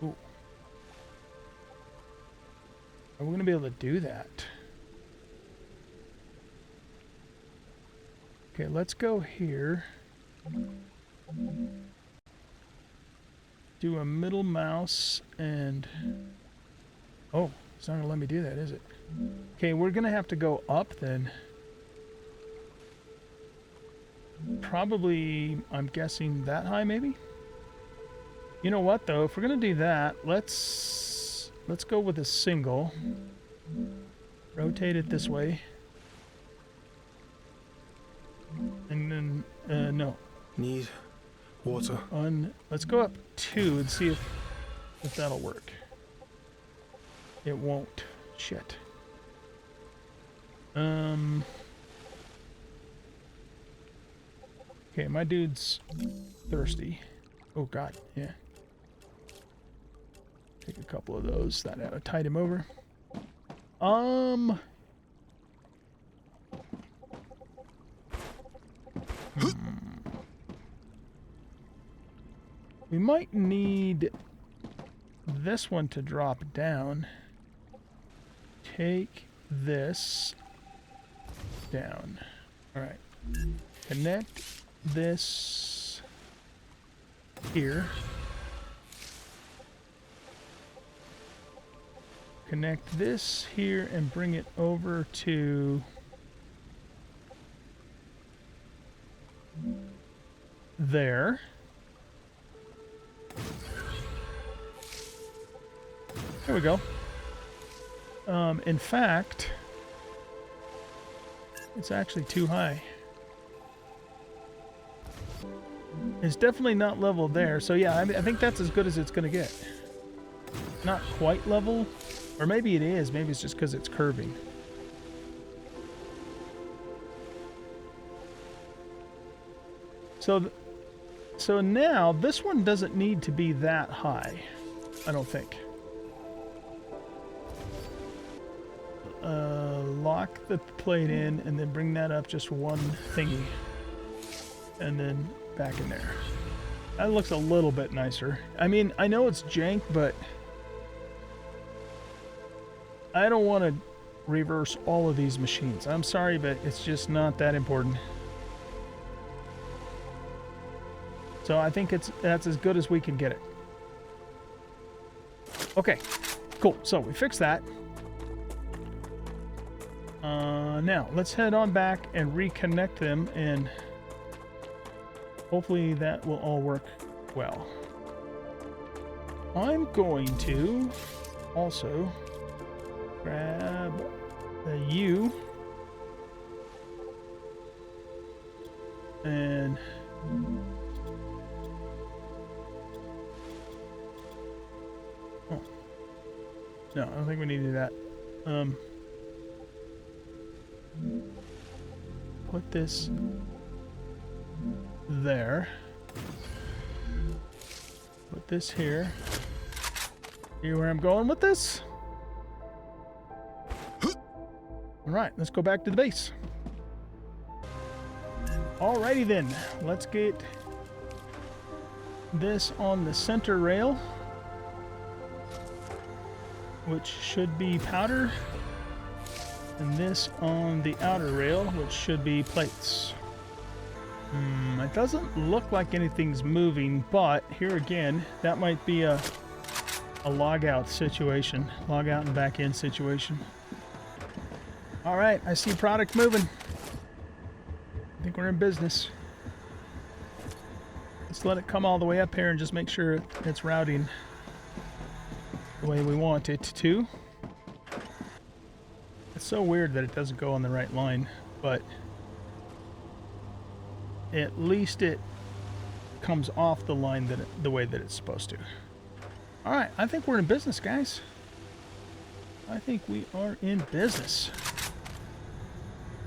Ooh. Are we gonna be able to do that? Okay, let's go here. Do a middle mouse and... Oh, it's not gonna let me do that, is it? Okay, we're gonna have to go up then. Probably, I'm guessing that high maybe? You know what though, if we're gonna do that, let's go with a single. Rotate it this way. And then, no. Need water. Let's go up 2 and see if that'll work. It won't. Shit. Okay, my dude's thirsty. Oh god, yeah. Take a couple of those. That ought to tide him over. We might need this one to drop down. Take this down. Alright. Connect this here. Connect this here and bring it over to there. There we go. In fact, it's actually too high. It's definitely not level there. So yeah, I think that's as good as it's going to get. Not quite level. Or maybe it is. Maybe it's just because it's curving. So now, this one doesn't need to be that high. I don't think. Lock the plate in and then bring that up just one thingy. And then back in there. That looks a little bit nicer. I mean, I know it's jank, but I don't want to reverse all of these machines. I'm sorry, but it's just not that important. So I think that's as good as we can get it. Okay, cool. So we fixed that. Now, let's head on back and reconnect them, and hopefully that will all work well. I'm going to also grab the U and oh. No, I don't think we need to do that. Put this there. Put this here. See where I'm going with this? Alright, let's go back to the base. Alrighty then, let's get this on the center rail, which should be powder, and this on the outer rail, which should be plates. It doesn't look like anything's moving, but here again, that might be a log out situation, log out and back in situation. All right, I see product moving. I think we're in business. Let's let it come all the way up here and just make sure it's routing the way we want it to. It's so weird that it doesn't go on the right line, but at least it comes off the line the way that it's supposed to. All right, I think we're in business, guys. I think we are in business.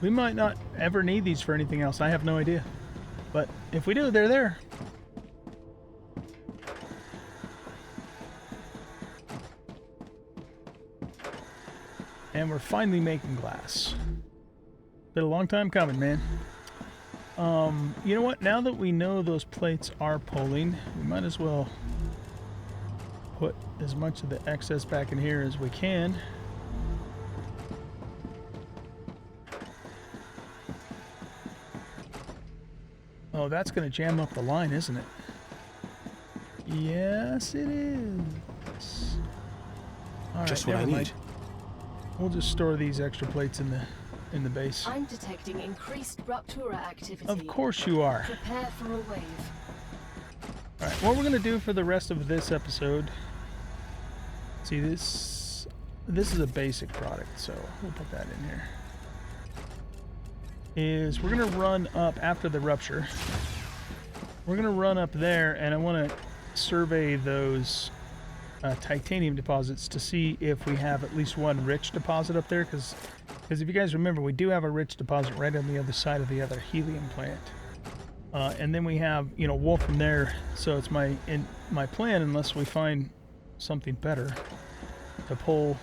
We might not ever need these for anything else. I have no idea. But if we do, they're there. And we're finally making glass. Been a long time coming, man. You know what? Now that we know those plates are pulling, we might as well put as much of the excess back in here as we can. Oh, that's going to jam up the line, isn't it? Yes, it is. All Just right, what I never need. mind. We'll just store these extra plates in the base. I'm detecting increased Rupture activity. Of course you are. Prepare for a wave. All right, what we're going to do for the rest of this episode, see this is a basic product, so we'll put that in here, is we're going to run up after the rupture. We're going to run up there, and I want to survey those titanium deposits to see if we have at least one rich deposit up there, because if you guys remember, we do have a rich deposit right on the other side of the other helium plant. And then we have, you know, wolfram there, so it's my plan, unless we find something better, to pull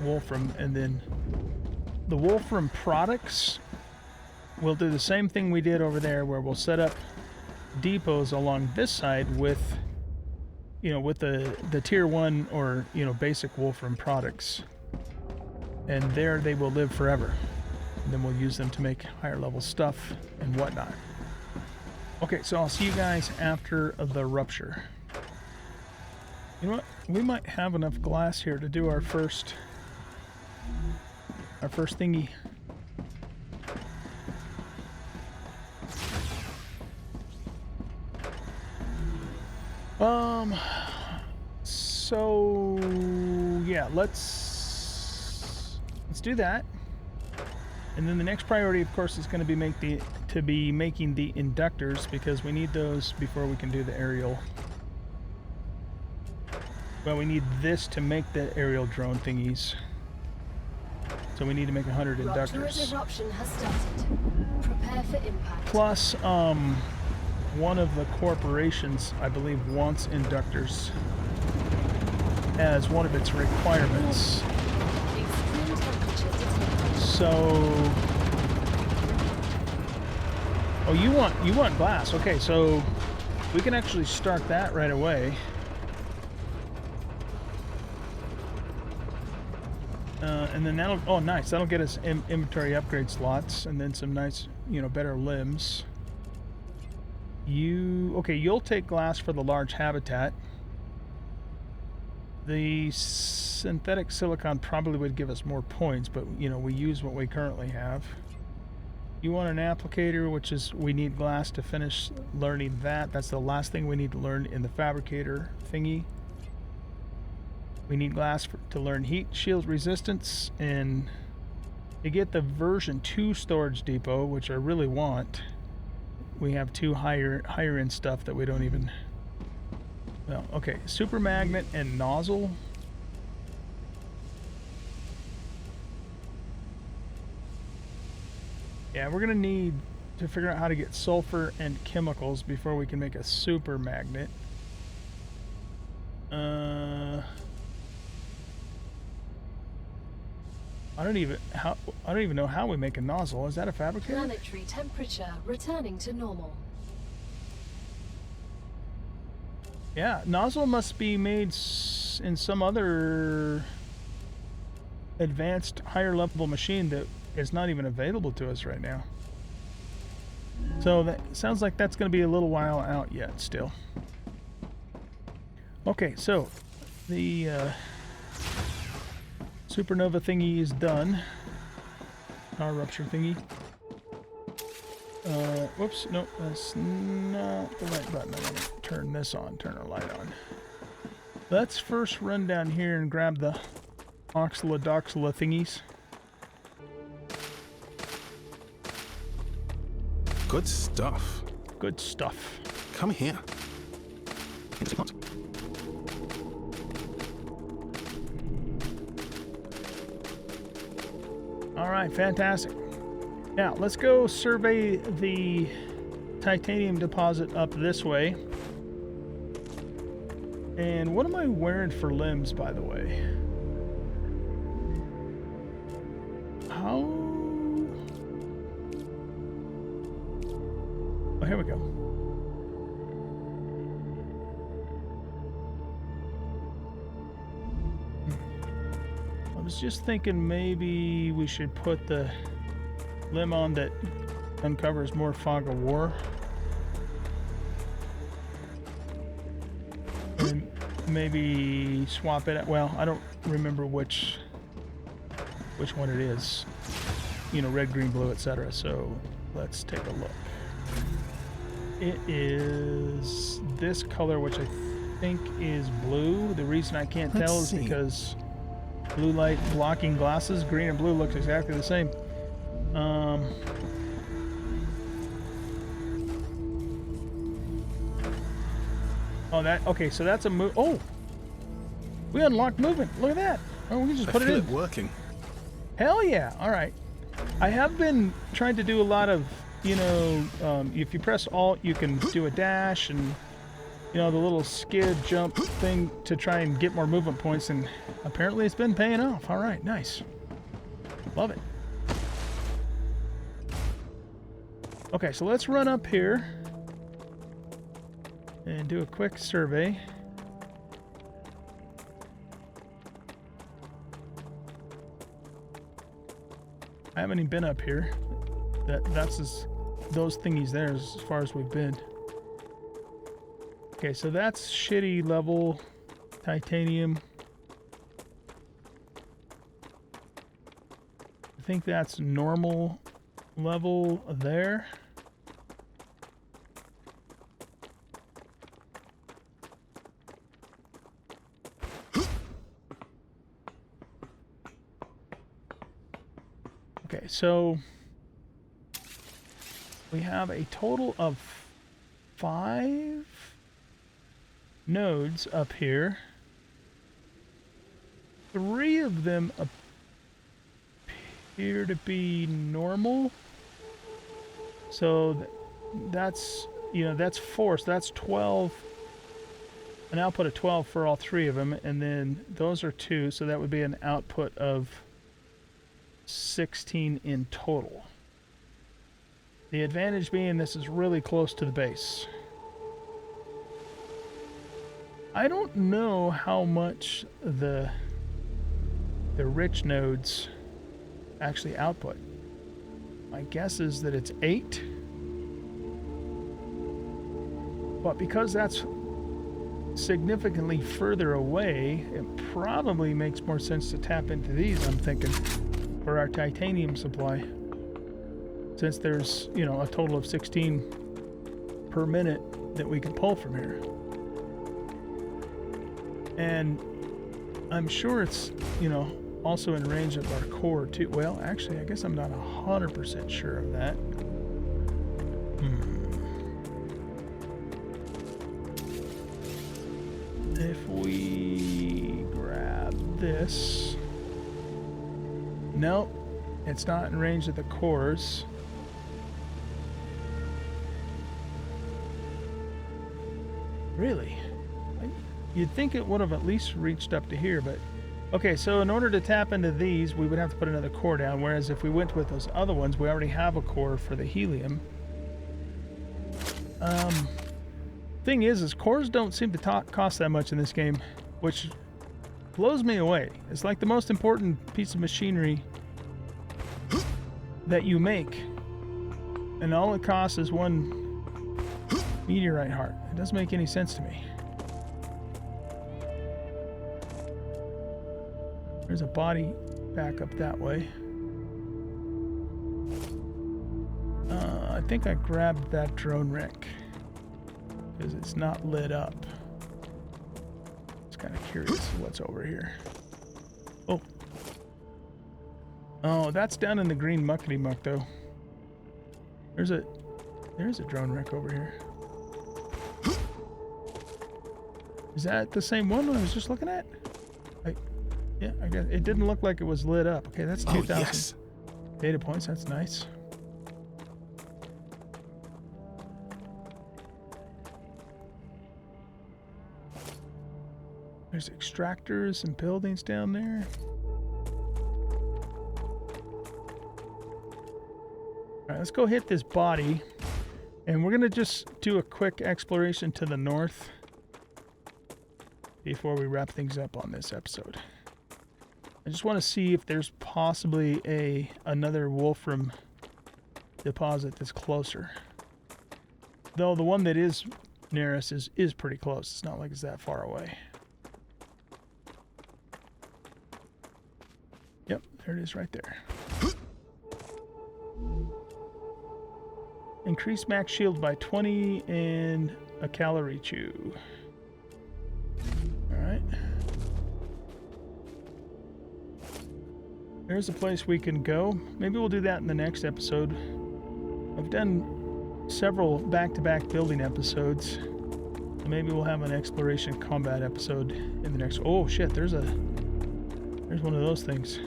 wolfram, and then the wolfram products, we'll do the same thing we did over there, where we'll set up depots along this side with, you know, with the tier 1 or, you know, basic wolfram products, and there they will live forever, and then we'll use them to make higher level stuff and whatnot. Okay, so I'll see you guys after the rupture. You know what? We might have enough glass here to do our first thingy. So yeah, let's do that. And then the next priority, of course, is going to be make the to be making the inductors because we need those before we can do the aerial. Well, we need this to make the aerial drone thingies. So we need to make 100 Rupture's inductors. eruption has started. Prepare for impact. Plus, one of the corporations, I believe, wants inductors as one of its requirements. Extreme temperature detected. So, oh, you want glass? Okay, so we can actually start that right away. And then that'll, oh nice, that'll get us inventory upgrade slots and then some nice, you know, better limbs. Okay, you'll take glass for the large habitat. The synthetic silicon probably would give us more points, but you know, we use what we currently have. You want an applicator, which is, we need glass to finish learning that. That's the last thing we need to learn in the fabricator thingy. We need glass to learn heat shield resistance, and to get the version 2 storage depot, which I really want, we have 2 higher end stuff that we don't even, well, okay, super magnet and nozzle. Yeah, we're gonna need to figure out how to get sulfur and chemicals before we can make a super magnet. I don't even know how we make a nozzle. Is that a fabricator? Planetary temperature returning to normal. Yeah, nozzle must be made in some other advanced higher level machine that is not even available to us right now. So that sounds like that's going to be a little while out yet still. Okay, so the supernova thingy is done. Our rupture thingy. Whoops, no, that's not the right button. I'm gonna turn this on, turn our light on. Let's first run down here and grab the oxalodoxala thingies. Good stuff. Good stuff. Come here. All right, fantastic. Now, let's go survey the titanium deposit up this way. And what am I wearing for limbs, by the way? How? Oh, here we go. I was just thinking maybe we should put the limb on that uncovers more fog of war. And maybe swap it. Well, I don't remember which one it is. You know, red, green, blue, etc. So let's take a look. It is this color, which I think is blue. The reason I can't tell is because blue light blocking glasses. Green and blue looks exactly the same. Oh, okay, so that's a move. Oh, we unlocked movement. Look at that. Oh, we can just put it in. Working. Hell yeah. All right. I have been trying to do a lot of, you know, if you press Alt, you can do a dash and, you know, the little skid jump thing to try and get more movement points, and apparently it's been paying off. All right, nice. Love it. Okay, so let's run up here and do a quick survey. I haven't even been up here. That's those thingies there as far as we've been. Okay, so that's shitty level titanium. I think that's normal level there. Okay, so we have a total of 5 nodes up here. 3 of them appear to be normal. So that's, you know, that's 4, so that's 12. An output of 12 for all 3 of them, and then those are 2, so that would be an output of 16 in total. The advantage being this is really close to the base. I don't know how much the rich nodes actually output. My guess is that it's 8. But because that's significantly further away, it probably makes more sense to tap into these, I'm thinking, for our titanium supply. Since there's, you know, a total of 16 per minute that we can pull from here. And I'm sure it's, you know, also in range of our core too. Well, actually, I guess I'm not 100% sure of that. If we grab this, nope, it's not in range of the cores. Really? You'd think it would have at least reached up to here, but okay, so in order to tap into these, we would have to put another core down, whereas if we went with those other ones, we already have a core for the helium. Thing is cores don't seem to cost that much in this game, which blows me away. It's like the most important piece of machinery that you make, and all it costs is 1 meteorite heart. It doesn't make any sense to me. There's a body back up that way. I think I grabbed that drone wreck because it's not lit up. It's kind of curious what's over here. Oh. Oh, that's down in the green muckety muck though. There's a drone wreck over here. Is that the same one I was just looking at? Yeah, I guess it didn't look like it was lit up. Okay, that's 2,000 data points. That's nice. There's extractors and buildings down there. All right, let's go hit this body, and we're gonna just do a quick exploration to the north before we wrap things up on this episode. I just want to see if there's possibly another wolfram deposit that's closer. Though the one that is near us is pretty close. It's not like it's that far away. Yep, there it is right there. Increase max shield by 20 and a calorie chew. Alright. There's a place we can go. Maybe we'll do that in the next episode. I've done several back-to-back building episodes. Maybe we'll have an exploration combat episode in the next... Oh shit, there's one of those things.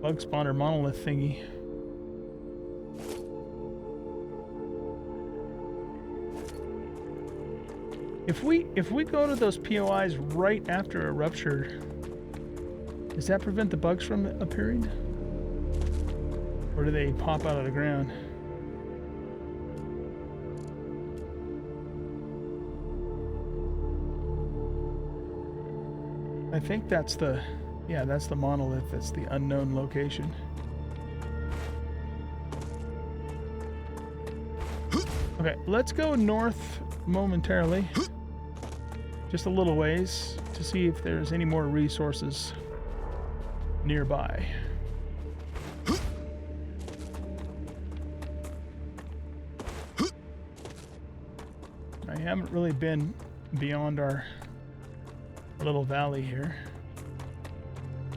Bug spawner monolith thingy. If we go to those POIs right after a rupture, does that prevent the bugs from appearing? Or do they pop out of the ground? I think that's the monolith, that's the unknown location. Okay, let's go north momentarily. Just a little ways to see if there's any more resources nearby. I haven't really been beyond our little valley here.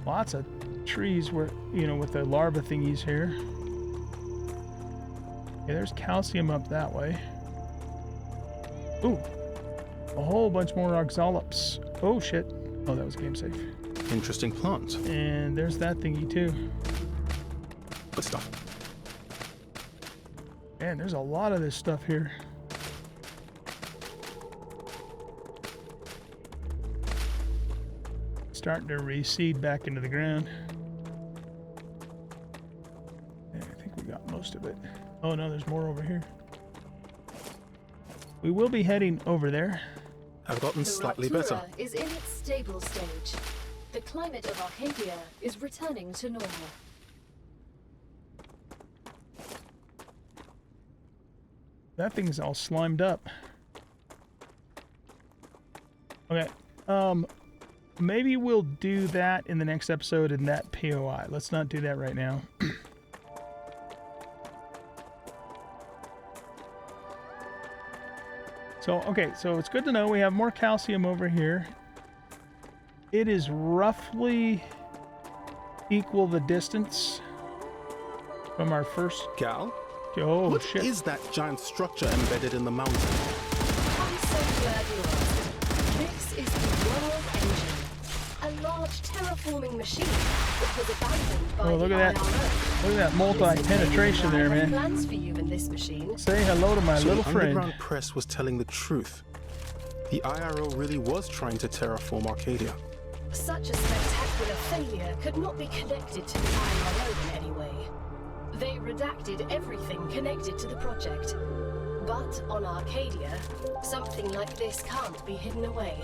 Lots of trees where, you know, with the larva thingies here. Okay, there's calcium up that way. Ooh, a whole bunch more oxalops. Oh shit. Oh, that was game safe. Interesting plant. And there's that thingy too. Good stuff. Man, there's a lot of this stuff here. Starting to reseed back into the ground. Yeah, I think we got most of it. Oh no, there's more over here. We will be heading over there. I've gotten The slightly Rupture better. is in its stable stage. The climate of Arcadia is returning to normal. That thing's all slimed up. Okay. Maybe we'll do that in the next episode in that POI. Let's not do that right now. So, okay, so it's good to know we have more calcium over here. It is roughly equal the distance from our first... Gal? Oh, What shit. is that giant structure embedded in the mountain? I'm so glad you asked. This is the World Engine, a large terraforming machine that was abandoned by Oh, look the at that. IRO. Look at that multi-penetration there, I have man. plans for you in this machine. Say hello to my So little the friend. underground press was telling the truth. The IRO really was trying to terraform Arcadia. Such a spectacular failure could not be connected to the IRO in any way. They redacted everything connected to the project. But on Arcadia, something like this can't be hidden away.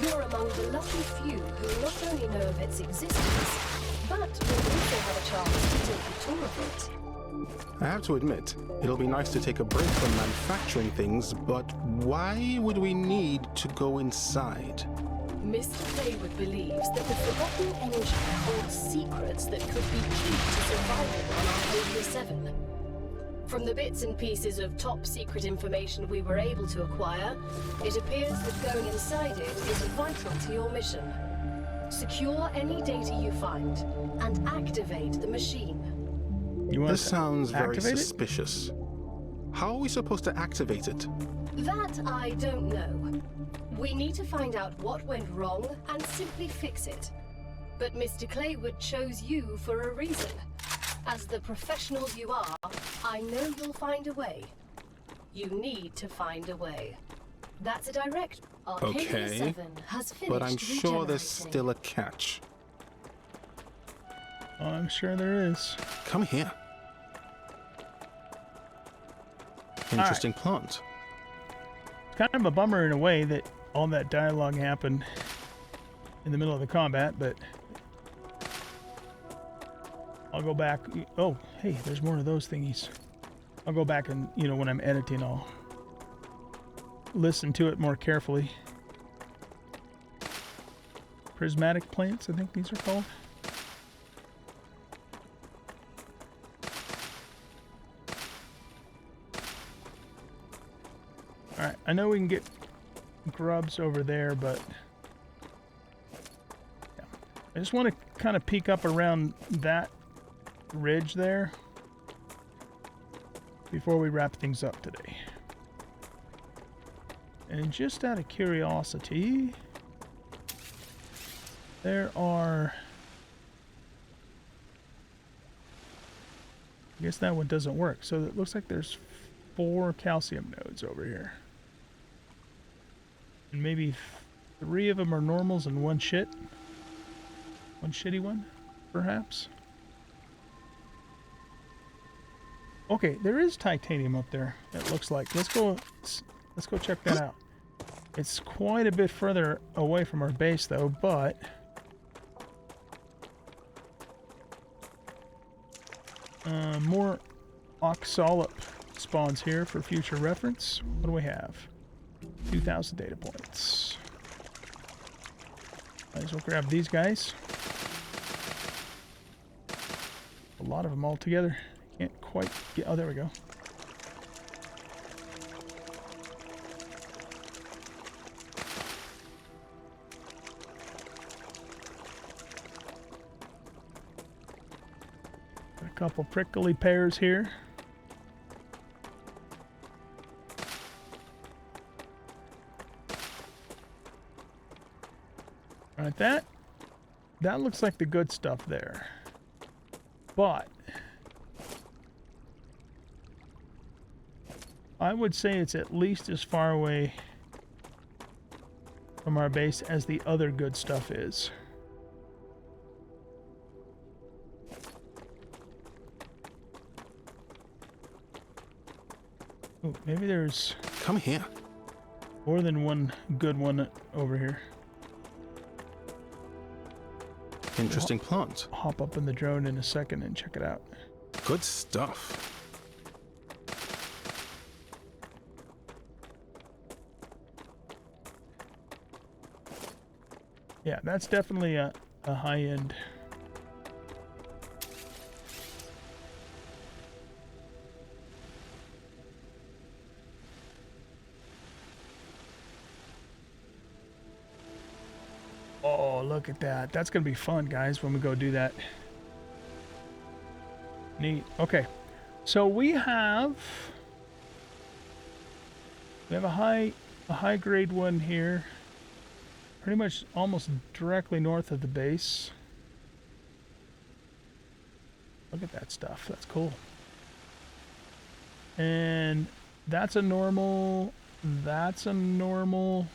You're among the lucky few who not only know of its existence, but will also have a chance to take a tour of it. I have to admit, it'll be nice to take a break from manufacturing things, but why would we need to go inside? Mr. Playwood believes that the Forgotten Engine holds secrets that could be key to survival on Arcadia 7. From the bits and pieces of top-secret information we were able to acquire, it appears that going inside it is vital to your mission. Secure any data you find, and activate the machine. You want This to sounds very activate it? suspicious. How are we supposed to activate it? That I don't know. We need to find out what went wrong and simply fix it. But Mr. Claywood chose you for a reason. As the professional you are, I know you'll find a way. You need to find a way. That's a direct... Arcadia Okay, 7 has finished but I'm sure there's regenerating. still a catch. Oh, I'm sure there is. Come here. Interesting plant. It's kind of a bummer in a way that all that dialogue happened in the middle of the combat, but I'll go back. Oh, hey, there's more of those thingies. I'll go back and, you know, when I'm editing, I'll listen to it more carefully. Prismatic plants, I think these are called. Alright, I know we can get grubs over there, but yeah. I just want to kind of peek up around that ridge there before we wrap things up today. And just out of curiosity, there are... I guess that one doesn't work. So it looks like there's 4 calcium nodes over here. And maybe 3 of them are normals and 1 shit. 1 shitty one, perhaps. Okay, there is titanium up there, it looks like. Let's go check that out. It's quite a bit further away from our base though, but more oxalop spawns here for future reference. What do we have? 2,000 data points. Might as well grab these guys. A lot of them all together. Can't quite get... Oh, there we go. Got a couple prickly pears here. All right, that looks like the good stuff there. But I would say it's at least as far away from our base as the other good stuff is. Oh, maybe there's... Come here. more than one good one over here. Interesting plant. Hop up in the drone in a second and check it out. Good stuff. Yeah, that's definitely a high-end. Oh, look at that. That's going to be fun, guys, when we go do that. Neat. Okay. So we have a high grade one here. Pretty much almost directly north of the base. Look at that stuff. That's cool. And that's a normal. That's a normal.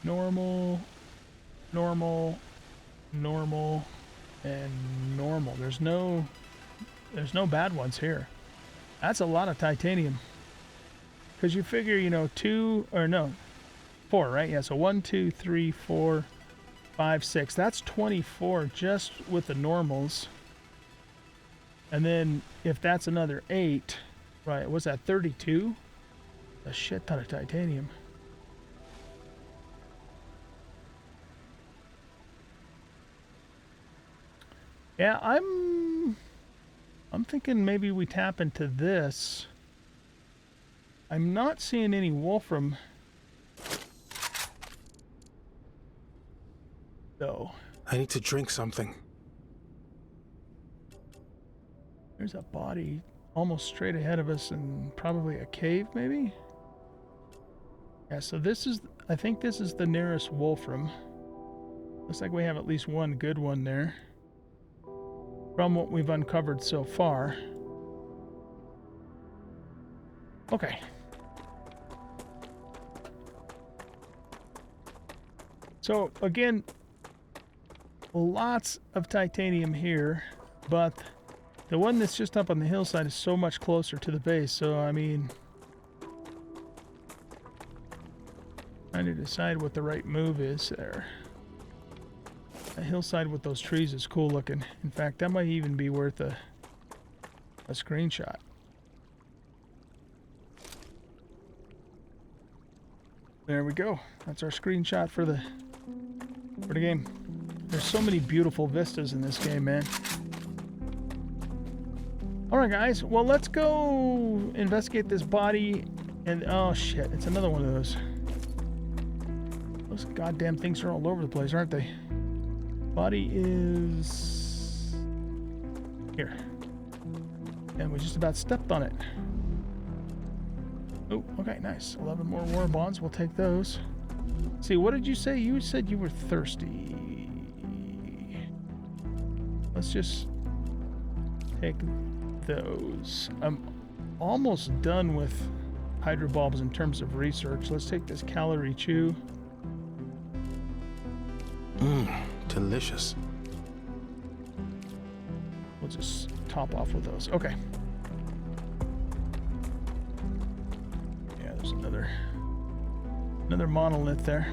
Normal, normal, normal, and normal. There's no bad ones here. That's a lot of titanium. Because you figure, you know, 4, right? Yeah, so 1, 2, 3, 4, 5, 6. That's 24 just with the normals. And then if that's another 8, right, what's that, 32? A shit ton of titanium. Yeah, I'm thinking maybe we tap into this. I'm not seeing any wolfram though. I need to drink something. There's a body almost straight ahead of us and probably a cave maybe? Yeah, so I think this is the nearest wolfram. Looks like we have at least one good one there. From what we've uncovered so far. Okay. So again, lots of titanium here, but the one that's just up on the hillside is so much closer to the base. So I mean, trying to decide what the right move is there. A hillside with those trees is cool looking. In fact, that might even be worth a screenshot. There we go. That's our screenshot for the game. There's so many beautiful vistas in this game, man. All right, guys. Well, let's go investigate this body. And oh shit, it's another one of those. Those goddamn things are all over the place, aren't they? Body is here. And we just about stepped on it. Oh, okay, nice. 11 more war bonds. We'll take those. See, what did you say? You said you were thirsty. Let's just take those. I'm almost done with hydrobulbs in terms of research. Let's take this calorie chew. Delicious. We'll just top off with those. Okay. Yeah, there's another monolith there.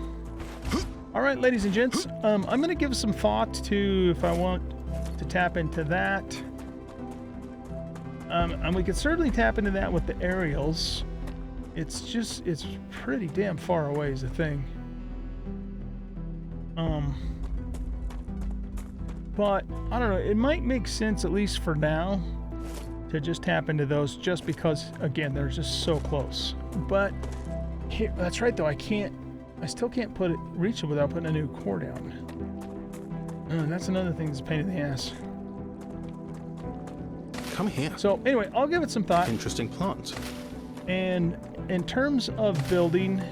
All right, ladies and gents, I'm going to give some thought to if I want to tap into that. And we could certainly tap into that with the aerials. It's pretty damn far away is the thing. But, I don't know, it might make sense, at least for now, to just tap into those just because, again, they're just so close. But, here, that's right though, I still can't reach it without putting a new core down. That's another thing that's a pain in the ass. Come here. So, anyway, I'll give it some thought. Interesting plant. And in terms of building,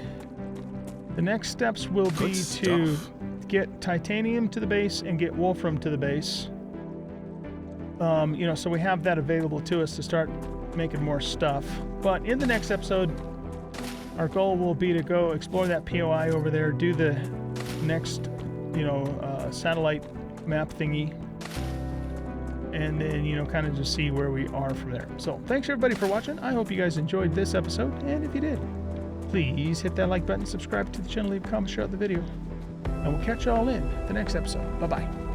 The next steps will be Good to stuff. get titanium to the base and get wolfram to the base. You know, so we have that available to us to start making more stuff. But in the next episode, our goal will be to go explore that POI over there, do the next, you know, satellite map thingy, and then, you know, kind of just see where we are from there. So thanks everybody for watching. I hope you guys enjoyed this episode, and if you did, please hit that like button, subscribe to the channel, leave a comment, share out the video, and we'll catch you all in the next episode. Bye-bye.